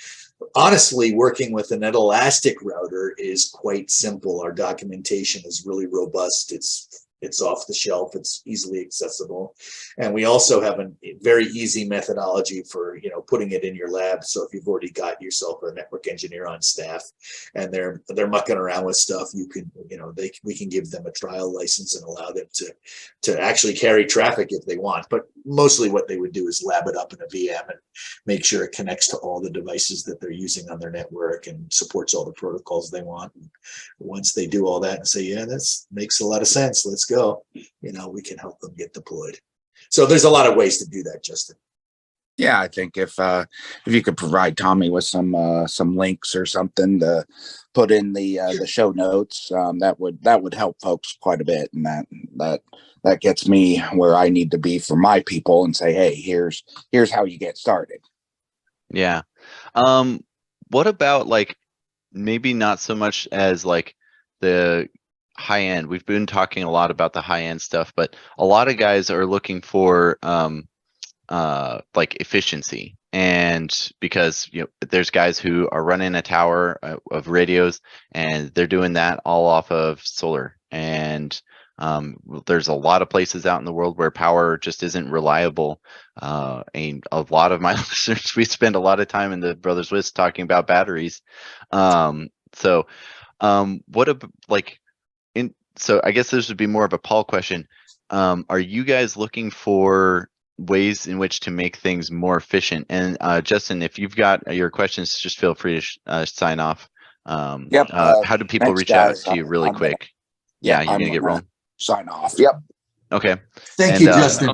honestly, working with a netElastic router is quite simple. Our documentation is really robust. It's off the shelf. It's easily accessible. And we also have a very easy methodology for, putting it in your lab. So if you've already got yourself a network engineer on staff and they're mucking around with stuff, we can give them a trial license and allow them to actually carry traffic if they want. But mostly what they would do is lab it up in a VM and make sure it connects to all the devices that they're using on their network and supports all the protocols they want. And once they do all that and say, yeah, that makes a lot of sense, let's go, we can help them get deployed. So there's a lot of ways to do that, Justin. Yeah, I think if you could provide Tommy with some links or something to put in the show notes, that would help folks quite a bit, and that gets me where I need to be for my people, and say, hey, here's how you get started. Yeah. What about maybe not so much as the high end? We've been talking a lot about the high end stuff, but a lot of guys are looking for efficiency, and because there's guys who are running a tower of radios, and they're doing that all off of solar, and there's a lot of places out in the world where power just isn't reliable, and a lot of my listeners, we spend a lot of time in the Brothers WISP talking about batteries. So I guess this would be more of a Paul question. Are you guys looking for ways in which to make things more efficient? And Justin, if you've got your questions, just feel free to sign off. Yep. How do people reach out to you really quick? You're gonna get rolling. Sign off. Yep. Okay. Thank you, Justin.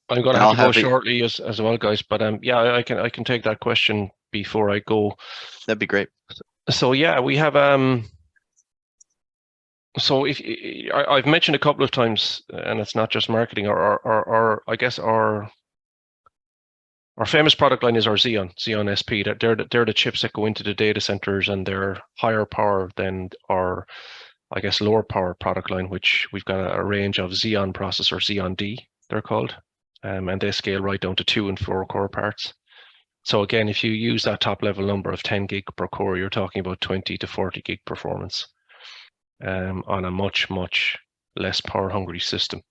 I'm going to have to go shortly as well, guys. But I can take that question before I go. That'd be great. So yeah, we have So if I've mentioned a couple of times, and it's not just marketing, or I guess our famous product line is our Xeon SP. They're the chips that go into the data centers, and they're higher power than our, I guess, lower power product line, which we've got a range of Xeon processors, Xeon D they're called, and they scale right down to 2 and 4 core parts. So again, if you use that top level number of 10 gig per core, you're talking about 20 to 40 gig performance on a much, much less power hungry system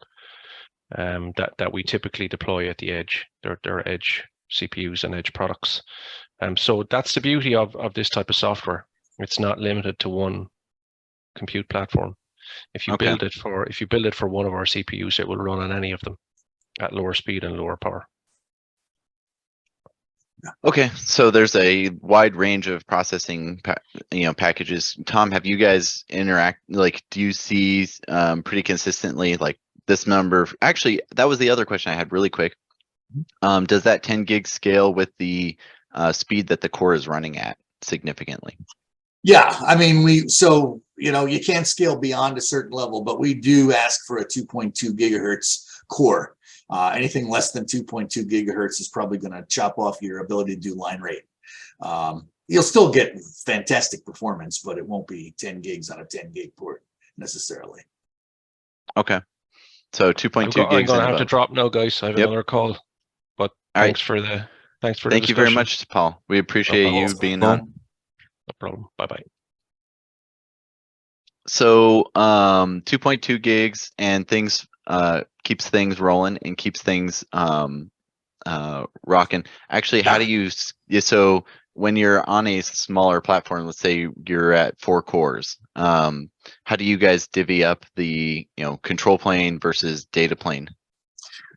that we typically deploy at the edge. They're edge CPUs and edge products. So that's the beauty of this type of software. It's not limited to one compute platform. If you build it for one of our CPUs, it will run on any of them at lower speed and lower power. Okay, so there's a wide range of processing, packages. Tom, have you guys do you see pretty consistently like this number? Actually, that was the other question I had really quick. Does that 10 gig scale with the speed that the core is running at significantly? Yeah, I mean, you can't scale beyond a certain level, but we do ask for a 2.2 gigahertz core. Anything less than 2.2 gigahertz is probably going to chop off your ability to do line rate. You'll still get fantastic performance, but it won't be 10 gigs on a 10 gig port necessarily. Okay, so 2.2 gigs. I'm going to have to drop now, guys. I have another call. But thanks for the Thank you very much, Paul. We appreciate you being on. No problem. Bye-bye. So 2.2 gigs and things keeps things rolling and keeps things rocking. Actually, how do you so when you're on a smaller platform, let's say you're at 4 cores, how do you guys divvy up the control plane versus data plane?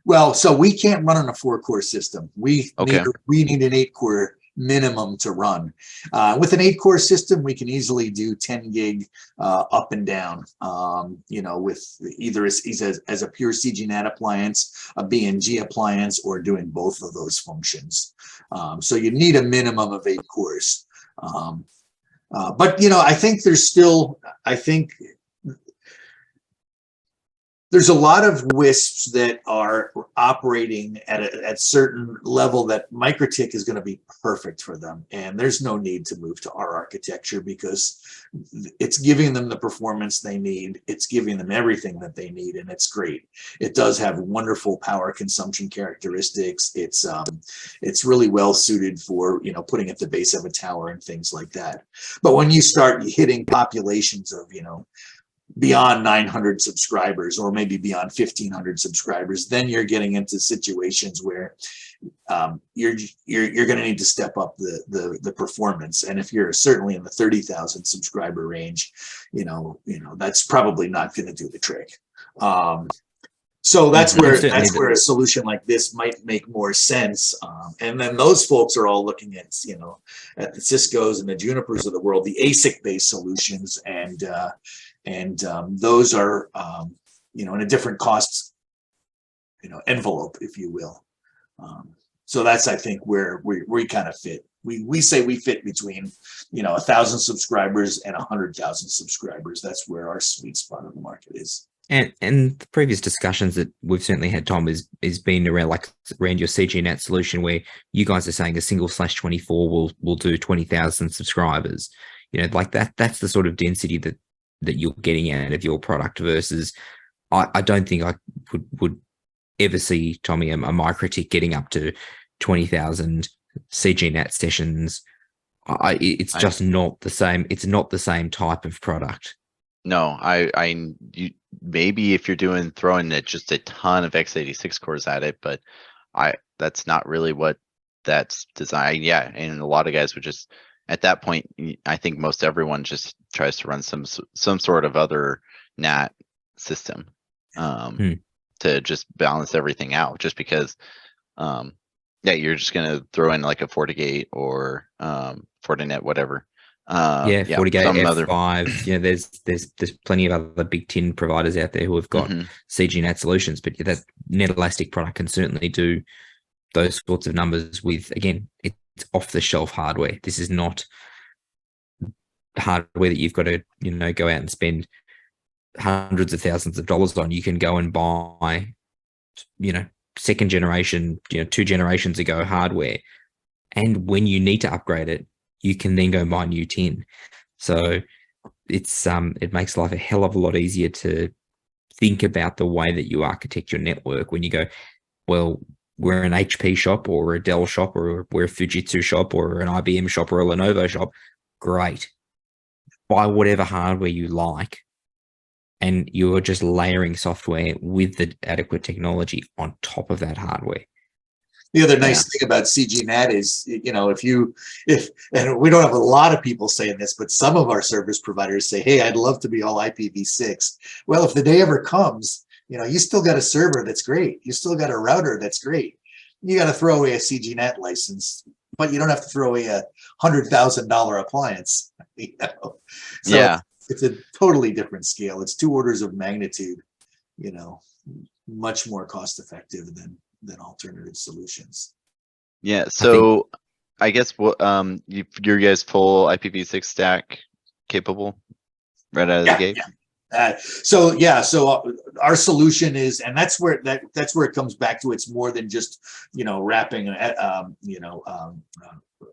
Well, so we can't run on a 4-core system. We need an 8-core minimum to run. With an 8-core system, we can easily do 10 gig up and down, with either as a pure CGNAT appliance, a BNG appliance, or doing both of those functions. So you need a minimum of 8 cores. But I think there's a lot of WISPs that are operating at a certain level that MikroTik is going to be perfect for them. And there's no need to move to our architecture because it's giving them the performance they need. It's giving them everything that they need, and it's great. It does have wonderful power consumption characteristics. It's really well suited for, putting at the base of a tower and things like that. But when you start hitting populations of, beyond 900 subscribers or maybe beyond 1,500 subscribers, then you're getting into situations where you're going to need to step up the performance. And if you're certainly in the 30,000 subscriber range, that's probably not going to do the trick. So that's where a solution like this might make more sense. And then those folks are all looking at at the Ciscos and the Junipers of the world, the ASIC based solutions, and those are in a different cost envelope, if you will. So that's, I think, where we kind of fit. We say we fit between 1,000 subscribers and 100,000 subscribers. That's where our sweet spot of the market is. And the previous discussions that we've certainly had, Tom, is been around your CGNAT solution, where you guys are saying a single /24 will do 20,000 subscribers. That's the sort of density that you're getting out of your product versus I don't think I would ever see, Tommy, a MikroTik getting up to 20,000 CGNAT sessions. It's just not the same. It's not the same type of product. No, you maybe if you're throwing just a ton of X86 cores at it, but that's not really what that's designed. Yeah, and a lot of guys would just, at that point, I think most everyone just tries to run some sort of other NAT system to just balance everything out. Just because, you're just gonna throw in like a FortiGate or Fortinet, whatever. FortiGate, F5. There's plenty of other big tin providers out there who have got CGNAT solutions, but that netElastic product can certainly do those sorts of numbers with, again, it's off-the-shelf hardware. This is not hardware that you've got to, go out and spend hundreds of thousands of dollars on. You can go and buy, second generation, 2 generations ago hardware. And when you need to upgrade it, you can then go and buy new tin. So it makes life a hell of a lot easier to think about the way that you architect your network when you go, well, we're an HP shop or a Dell shop or we're a Fujitsu shop or an IBM shop or a Lenovo shop, great. Buy whatever hardware you like, and you're just layering software with the adequate technology on top of that hardware. The other nice thing about CGNet is, you know, and we don't have a lot of people saying this, but some of our service providers say, hey, I'd love to be all IPv6. Well, if the day ever comes, you know, you still got a server that's great. You still got a router that's great. You got to throw away a CGNet license, but you don't have to throw away a $100,000 appliance. You know? So it's a totally different scale. It's 2 orders of magnitude, you know, much more cost effective than alternative solutions. Yeah. So I guess what your guys full IPv6 stack capable right out of the gate. So our solution is, and that's where it comes back to. It's more than just, you know, wrapping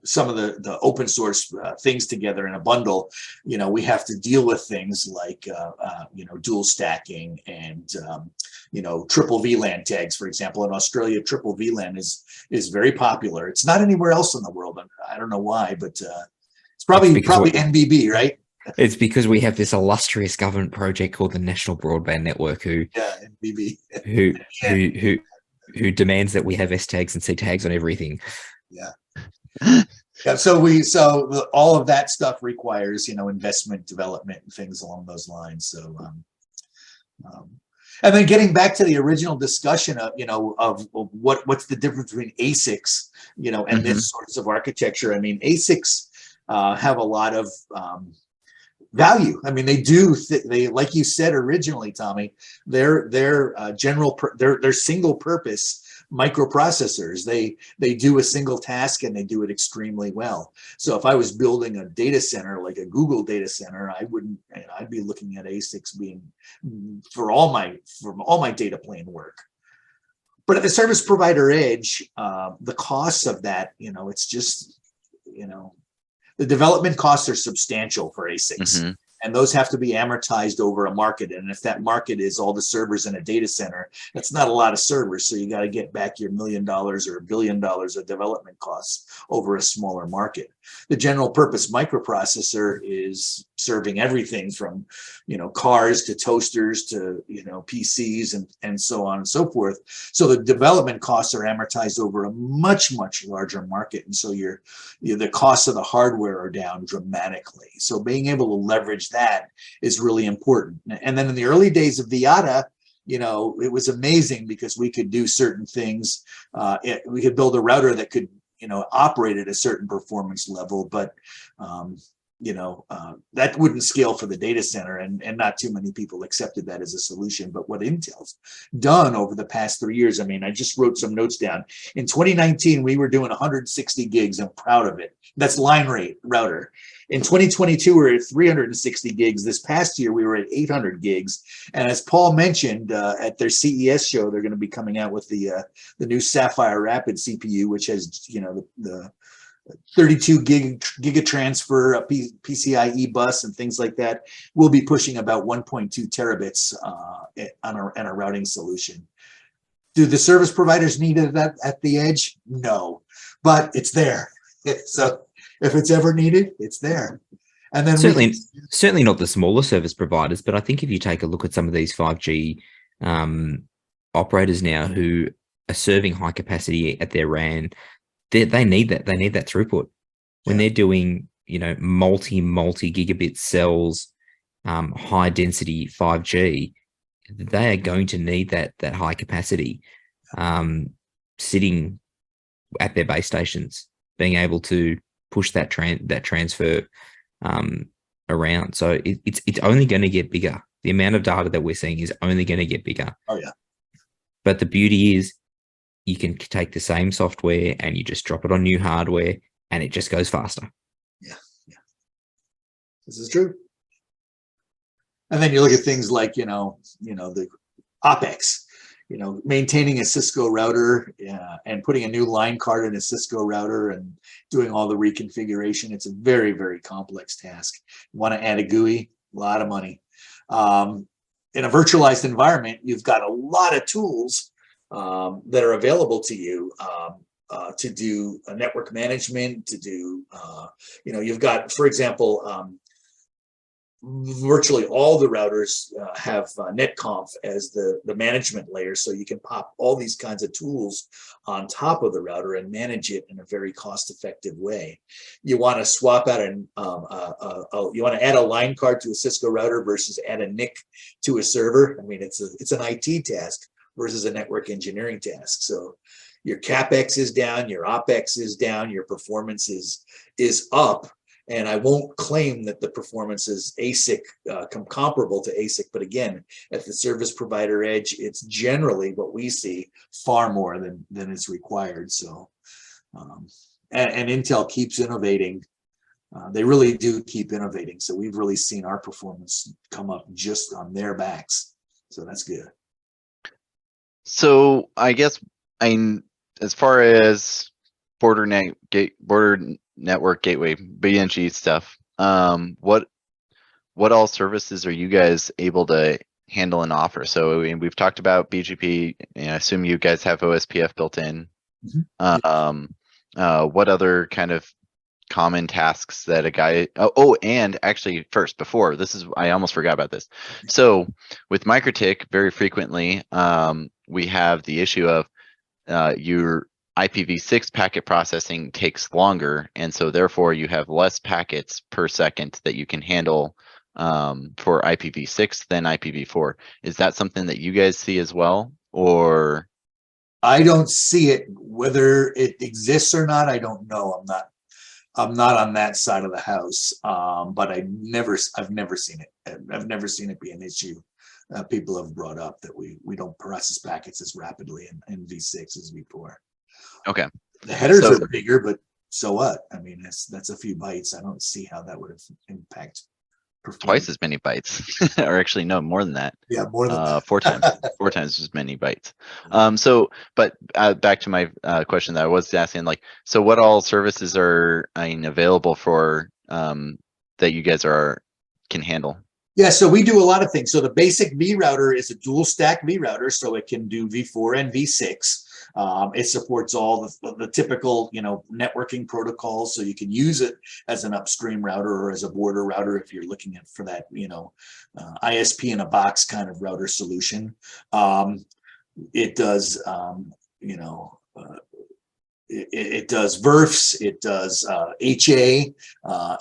some of the open source things together in a bundle. You know, we have to deal with things like you know, dual stacking and you know, triple VLAN tags. For example, in Australia, triple VLAN is very popular. It's not anywhere else in the world. I don't know why, but it's probably NBB, right? It's because we have this illustrious government project called the National Broadband Network, NBB, who demands that we have S tags and C tags on everything. So all of that stuff requires, you know, investment, development, and things along those lines. So, and then getting back to the original discussion of, you know, of what's the difference between ASICs, you know, and this sorts of architecture. I mean, ASICs have a lot of value. I mean, they like you said originally, Tommy, they're single purpose microprocessors. They do a single task and they do it extremely well. So if I was building a data center like a Google data center, I'd be looking at ASICs being for all my data plane work. But at the service provider edge, the costs of that, you know, it's just, you know, the development costs are substantial for ASICs. And those have to be amortized over a market. And if that market is all the servers in a data center, that's not a lot of servers. So you got to get back your $1 million or $1 billion of development costs over a smaller market. The general purpose microprocessor is serving everything from, you know, cars to toasters to, you know, PCs and so on and so forth. So the development costs are amortized over a much, much larger market. And so the costs of the hardware are down dramatically. So being able to leverage that is really important. And then in the early days of Viata, you know, it was amazing because we could do certain things. We could build a router that could, you know, operate at a certain performance level, but you know, that wouldn't scale for the data center, and not too many people accepted that as a solution. But what Intel's done over the past 3 years, I mean, I just wrote some notes down. In 2019, we were doing 160 gigs. I'm proud of it. That's line rate router. In 2022, we were at 360 gigs. This past year, we were at 800 gigs. And as Paul mentioned, at their CES show, they're going to be coming out with the new Sapphire Rapid CPU, which has, you know, the 32 gigatransfer PCIe bus and things like that. We'll be pushing about 1.2 terabits on a routing solution. Do the service providers need it at the edge? No, but it's there. So if it's ever needed, it's there. And then certainly not the smaller service providers, but I think if you take a look at some of these 5G operators now who are serving high capacity at their RAN, they need that. They need that throughput when they're doing, you know, multi gigabit cells, high density 5G. They are going to need that high capacity sitting at their base stations, being able to push that transfer around. So it's only going to get bigger. The amount of data that we're seeing is only going to get bigger. Oh yeah. But the beauty is, you can take the same software and you just drop it on new hardware and it just goes faster. Yeah. This is true. And then you look at things like, you know, the OpEx, you know, maintaining a Cisco router and putting a new line card in a Cisco router and doing all the reconfiguration. It's a very, very complex task. You want to add a GUI, a lot of money. In a virtualized environment, you've got a lot of tools that are available to you to do network management, to do, you've got, for example, virtually all the routers have netconf as the management layer, so you can pop all these kinds of tools on top of the router and manage it in a very cost-effective way. You want to swap out you want to add a line card to a Cisco router versus add a NIC to a server. I mean, it's an IT task versus a network engineering task. So your CapEx is down, your OpEx is down, your performance is up. And I won't claim that the performance is ASIC comparable to ASIC, but again, at the service provider edge, it's generally what we see far more than is required. So, and Intel keeps innovating. They really do keep innovating. So we've really seen our performance come up just on their backs. So that's good. So I guess as far as border network gateway BNG stuff, what all services are you guys able to handle and offer? So we've talked about BGP, and I assume you guys have OSPF built in. What other kind of common tasks that a guy and actually first, before this is, I almost forgot about this. So with MikroTik, very frequently we have the issue of your IPv6 packet processing takes longer, and so therefore you have less packets per second that you can handle for IPv6 than IPv4. Is that something that you guys see as well, or? I don't see it. Whether it exists or not, I don't know. I'm not on that side of the house, but I've never seen it. I've never seen it be an issue. People have brought up that we don't process packets as rapidly in V6 as V4. Okay. The headers are bigger, but so what? I mean, that's a few bytes. I don't see how that would have impact performance. Twice as many bytes, or actually no, more than that. Yeah, more than that. 4 times as many bytes. But back to my question that I was asking, like, so what all services are available for that you guys can handle? Yeah, so we do a lot of things. So the basic V router is a dual stack V router, so it can do V4 and V6. It supports all the typical, networking protocols, so you can use it as an upstream router or as a border router if you're looking at for that, ISP in a box kind of router solution. It does, it does VRFs, it does HA,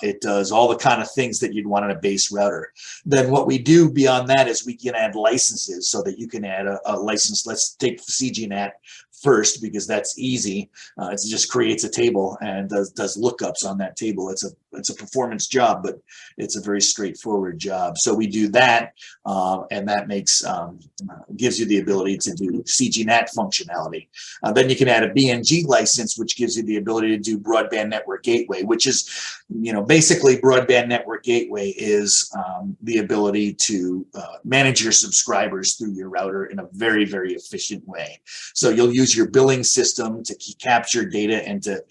it does all the kind of things that you'd want in a base router. Then what we do beyond that is we can add licenses so that you can add a license. Let's take CGNAT first, because that's easy. It just creates a table and does lookups on that table. It's a performance job, but it's a very straightforward job. So we do that, and that gives you the ability to do CGNAT functionality. Then you can add a BNG license, which gives you the ability to do broadband network gateway, which is, basically broadband network gateway is the ability to manage your subscribers through your router in a very, very efficient way. So you'll use your billing system to capture data and to,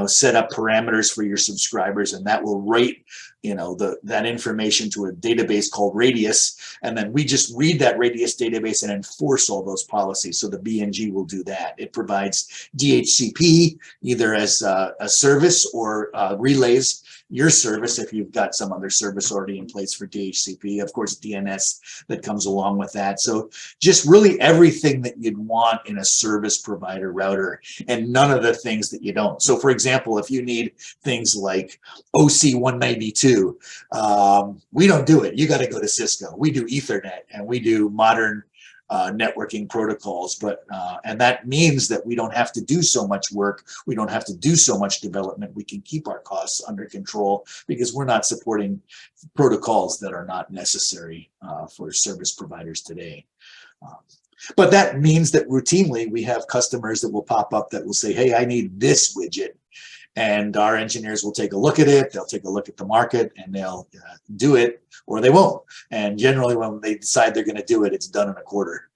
set up parameters for your subscribers, and that will rate, that information to a database called Radius, and then we just read that Radius database and enforce all those policies. So the BNG will do that. It provides DHCP either as a service or relays your service if you've got some other service already in place for DHCP. Of course, DNS that comes along with that. So just really everything that you'd want in a service provider router, and none of the things that you don't. So for example, if you need things like OC 192, we don't do it. You got to go to Cisco. We do Ethernet, and we do modern networking protocols, and that means that we don't have to do so much work. We don't have to do so much development. We can keep our costs under control because we're not supporting protocols that are not necessary for service providers today. But that means that routinely we have customers that will pop up that will say, hey, I need this widget. And our engineers will take a look at it. They'll take a look at the market and they'll do it, or they won't. And generally when they decide they're going to do it, it's done in a quarter.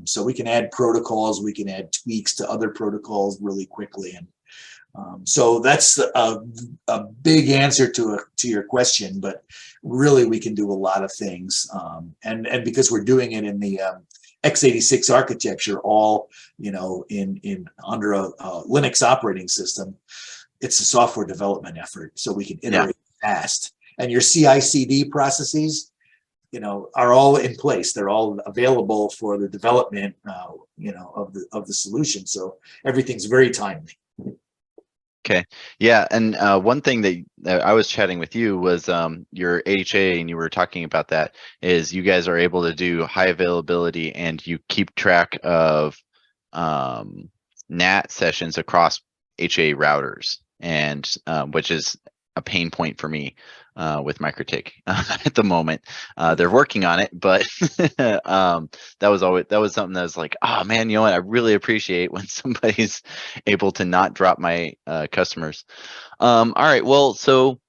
So we can add protocols, we can add tweaks to other protocols really quickly. And so that's a big answer to your question, but really we can do a lot of things. And because we're doing it in X86 architecture, all, you know, in under a Linux operating system. It's a software development effort, so we can iterate fast. And your CI/CD processes, you know, are all in place. They're all available for the development, you know, of the solution. So everything's very timely. Okay. Yeah. And one thing that I was chatting with you was your HA, and you were talking about that, is you guys are able to do high availability, and you keep track of NAT sessions across HA routers, and which is a pain point for me with MikroTik at the moment. They're working on it, but that was something that was like, oh man, you know what? I really appreciate when somebody's able to not drop my customers. All right, well, so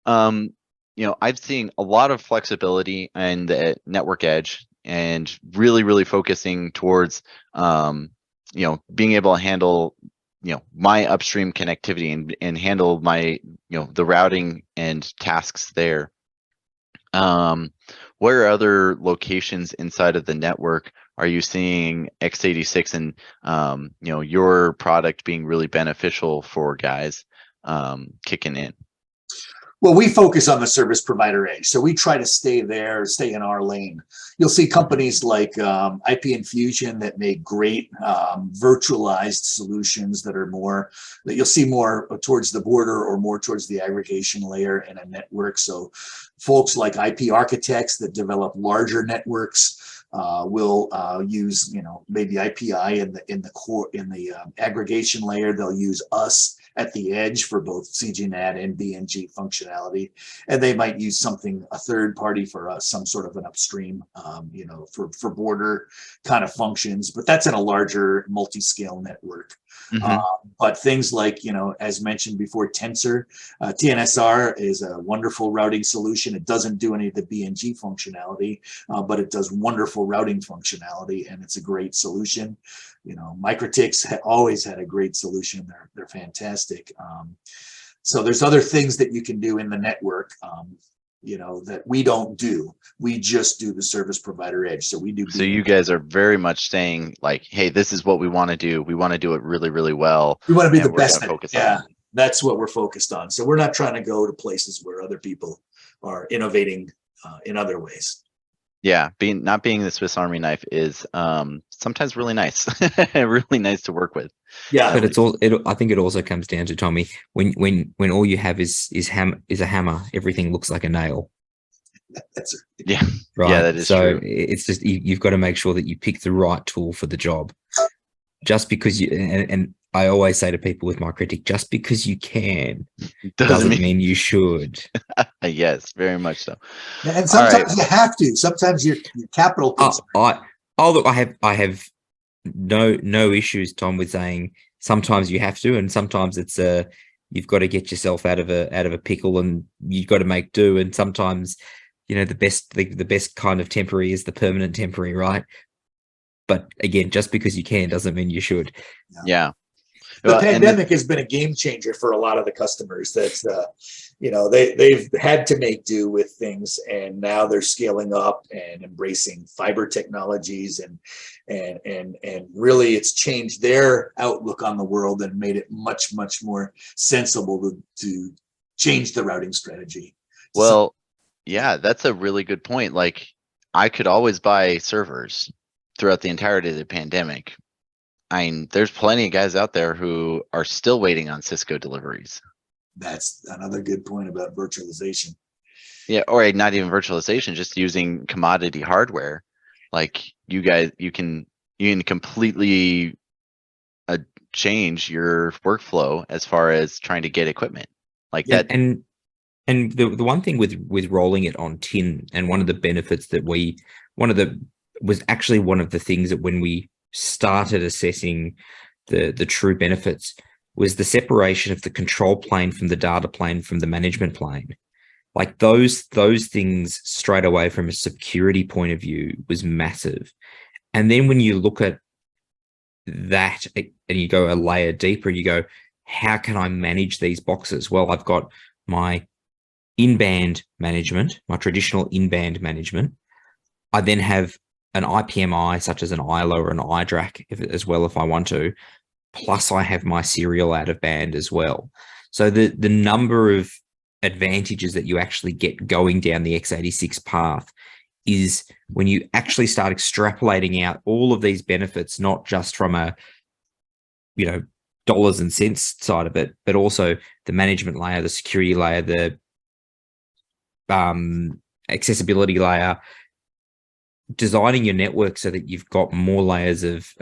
you know, I've seen a lot of flexibility in the network edge, and really focusing towards you know, being able to handle, you know, my upstream connectivity and handle my, you know, the routing and tasks there. Where other locations inside of the network are you seeing X86 and you know, your product being really beneficial for guys kicking in? Well, we focus on the service provider edge, so we try to stay there, stay in our lane. You'll see companies like IP Infusion that make great virtualized solutions that are more, that you'll see more towards the border or more towards the aggregation layer in a network. So folks like IP architects that develop larger networks will use, you know, maybe IPI in the core, in the aggregation layer. They'll use us at the edge for both CGNAT and BNG functionality, and they might use something, a third party for some sort of an upstream, you know, for border kind of functions. But that's in a larger multi-scale network. But things like, you know, as mentioned before, Tensor, TNSR is a wonderful routing solution. It doesn't do any of the BNG functionality, but it does wonderful routing functionality, and it's a great solution. You know, MikroTik's always had a great solution. They're fantastic. So there's other things that you can do in the network, you know, that we don't do. We just do the service provider edge. So we do. So you guys are very much saying like, hey, this is what we want to do. We want to do it really well. We want to be the best. Yeah, that's what we're focused on. So we're not trying to go to places where other people are innovating in other ways. Yeah, not being the Swiss Army knife is sometimes really nice, really nice to work with. Yeah, but it's all. I think it also comes down to, Tommy, when all you have is a hammer, everything looks like a nail. That's yeah, right. Yeah, that is so true. It's just you've got to make sure that you pick the right tool for the job. Just because you and I always say to people with MikroTik, just because you can doesn't mean you should. Yes, very much so. And sometimes you have to. Sometimes your capital. Look, I have no issues, Tom, with saying sometimes you have to, and sometimes it's you've got to get yourself out of a pickle, and you've got to make do. And sometimes, you know, the best kind of temporary is the permanent temporary, right? But again, just because you can doesn't mean you should. Yeah. The pandemic has been a game changer for a lot of the customers. That's you know, they've had to make do with things, and now they're scaling up and embracing fiber technologies, and really it's changed their outlook on the world and made it much more sensible to change the routing strategy. Well, yeah, that's a really good point. Like, I could always buy servers throughout the entirety of the pandemic. I mean, there's plenty of guys out there who are still waiting on Cisco deliveries. That's another good point about virtualization. Yeah, or not even virtualization, just using commodity hardware. Like, you guys, you can completely change your workflow as far as trying to get equipment like that. And the one thing with rolling it on tin, and one of the benefits that was actually one of the things that when we started assessing the true benefits was the separation of the control plane from the data plane from the management plane. Like those things straight away from a security point of view was massive. And then when you look at that and you go a layer deeper, you go, how can I manage these boxes? Well, I've got my in-band management, my traditional in-band management. I then have an IPMI such as an ILO or an iDRAC as well if I want to, plus I have my serial out of band as well. So the number of advantages that you actually get going down the X86 path is when you actually start extrapolating out all of these benefits, not just from a, dollars and cents side of it, but also the management layer, the security layer, the accessibility layer, designing your network so that you've got more layers of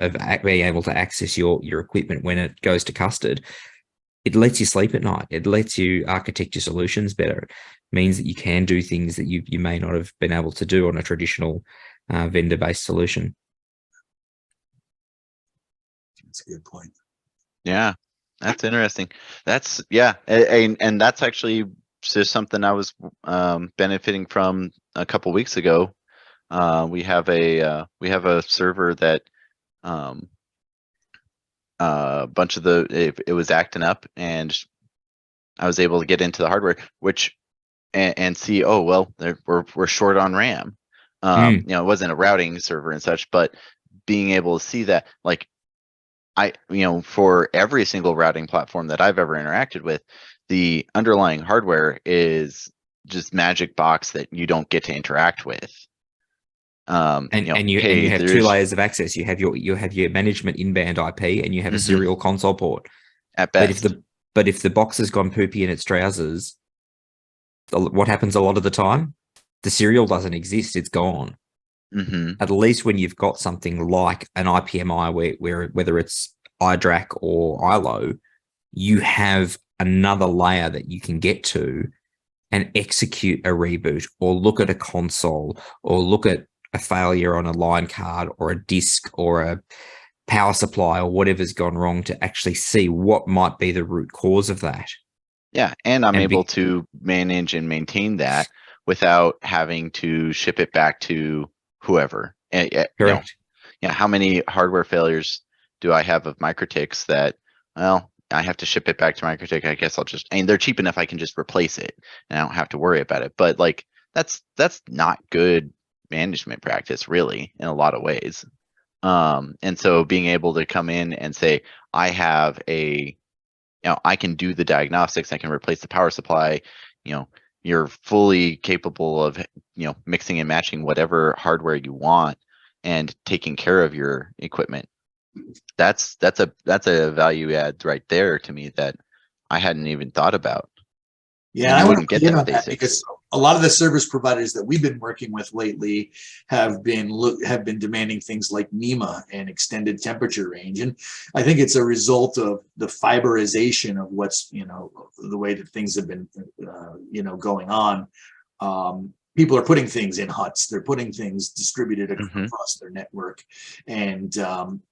being able to access your equipment when it goes to custard. It lets you sleep at night. It lets you architect your solutions better. It means that you can do things that you may not have been able to do on a traditional vendor-based solution. That's a good point. Yeah, that's interesting. That's and that's actually just something I was benefiting from a couple weeks ago. We have a server that a bunch of it was acting up, and I was able to get into the hardware, and see, oh well, we're short on RAM. It wasn't a routing server and such, but being able to see that, like, for every single routing platform that I've ever interacted with, the underlying hardware is just magic box that you don't get to interact with. And you have two layers of access. You have your management in-band IP, and you have a serial console port. At best. But if the box has gone poopy in its trousers, what happens a lot of the time? The serial doesn't exist. It's gone. At least when you've got something like an IPMI, where whether it's iDRAC or ILO, you have another layer that you can get to and execute a reboot, or look at a console, or look at a failure on a line card or a disk or a power supply or whatever's gone wrong, to actually see what might be the root cause of that. Yeah, and I'm able to manage and maintain that without having to ship it back to whoever. Correct. How many hardware failures do I have of MikroTiks that, well, I have to ship it back to MikroTik? I guess they're cheap enough, I can just replace it and I don't have to worry about it. But like, that's not good management practice, really, in a lot of ways. And so being able to come in and say, I have I can do the diagnostics, I can replace the power supply, you're fully capable of, mixing and matching whatever hardware you want and taking care of your equipment. That's a value add right there to me that I hadn't even thought about. Yeah, I wouldn't get that because a lot of the service providers that we've been working with lately have been demanding things like NEMA and extended temperature range, and I think it's a result of the fiberization of what's the way that things have been going on. People are putting things in huts; they're putting things distributed across their network, and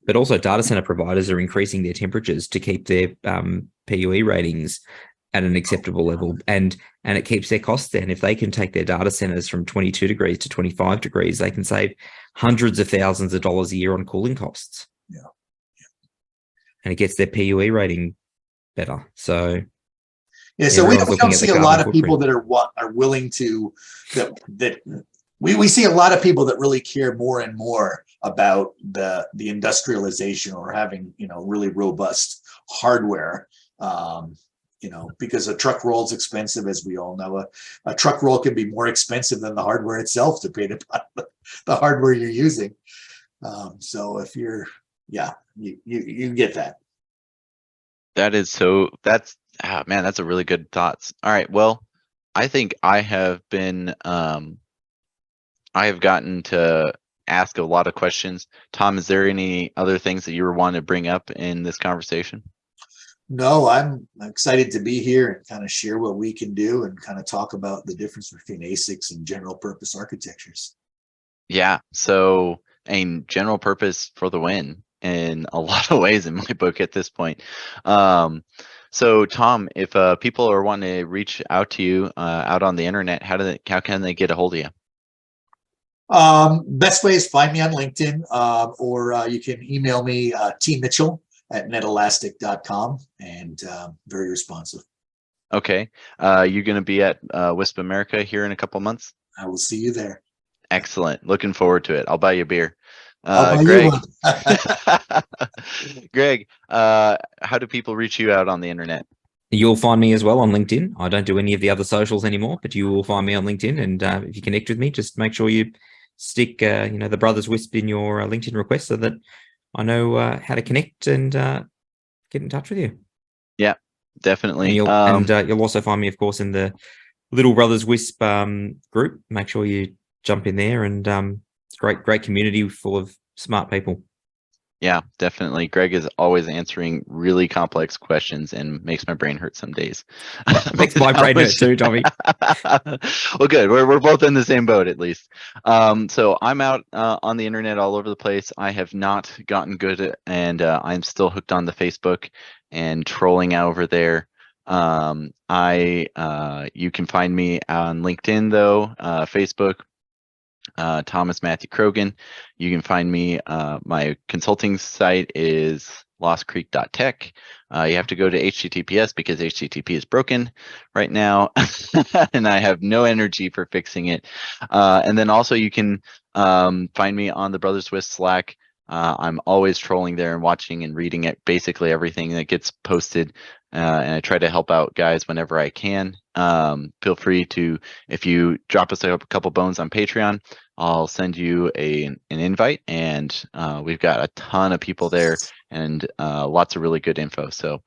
but also data center providers are increasing their temperatures to keep their PUE ratings at an acceptable level, and it keeps their costs down. If they can take their data centers from 22 degrees to 25 degrees, they can save hundreds of thousands of dollars a year on cooling costs. Yeah. And it gets their PUE rating better. So so we don't see a lot of people that are willing to we see a lot of people that really care more and more about the industrialization, or having really robust hardware. Because a truck roll is expensive, as we all know. A truck roll can be more expensive than the hardware itself, depending upon the hardware you're using. So if you're, you get that. That's a really good thoughts. All right, well, I think I have gotten to ask a lot of questions. Tom, is there any other things that you were wanting to bring up in this conversation? No, I'm excited to be here and kind of share what we can do and kind of talk about the difference between ASICs and general purpose architectures. Yeah, so general purpose for the win in a lot of ways in my book at this point. So Tom, if people are wanting to reach out to you out on the internet, how can they get a hold of you? Best way is find me on LinkedIn, or you can email me, tmitchell@netelastic.com, and very responsive. Okay. You're going to be at WISP America here in a couple months? I will see you there. Excellent. Looking forward to it. I'll buy you a beer. I'll buy Greg, you one. Greg, how do people reach you out on the internet? You'll find me as well on LinkedIn. I don't do any of the other socials anymore, but you will find me on LinkedIn. And if you connect with me, just make sure you stick, the Brothers Wisp in your LinkedIn request so that I know how to connect and get in touch with you. Yeah, definitely. And you'll also find me, of course, in the Little Brothers Wisp group. Make sure you jump in there, and it's a great community full of smart people. Yeah, definitely. Greg is always answering really complex questions and makes my brain hurt some days. Makes my brain hurt too, Tommy. Well, good. We're both in the same boat, at least. So I'm out on the internet all over the place. I have not gotten good at, and I'm still hooked on the Facebook and trolling over there. You can find me on LinkedIn though, Facebook. Thomas Matthew Krogan. You can find me. My consulting site is lostcreek.tech. You have to go to HTTPS because HTTP is broken right now, and I have no energy for fixing it. And then also you can find me on the Brothers Wisp Slack. I'm always trolling there and watching and reading it, basically everything that gets posted. And I try to help out guys whenever I can. Feel free to, if you drop us a couple bones on Patreon, I'll send you an invite, and we've got a ton of people there and lots of really good info. So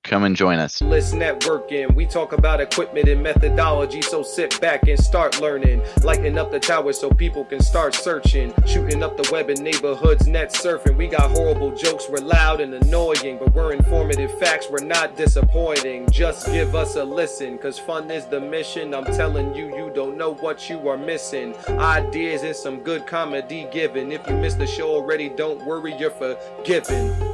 come and join us. Let's networking. We talk about equipment and methodology, so sit back and start learning. Lighting up the tower so people can start searching. Shooting up the web in neighborhoods, net surfing. We got horrible jokes, we're loud and annoying, but we're informative facts, we're not disappointing. Just give us a listen, cause fun is the mission. I'm telling you, you don't know what you are missing. Ideas and some good comedy given. If you missed the show already, don't worry, you're forgiven.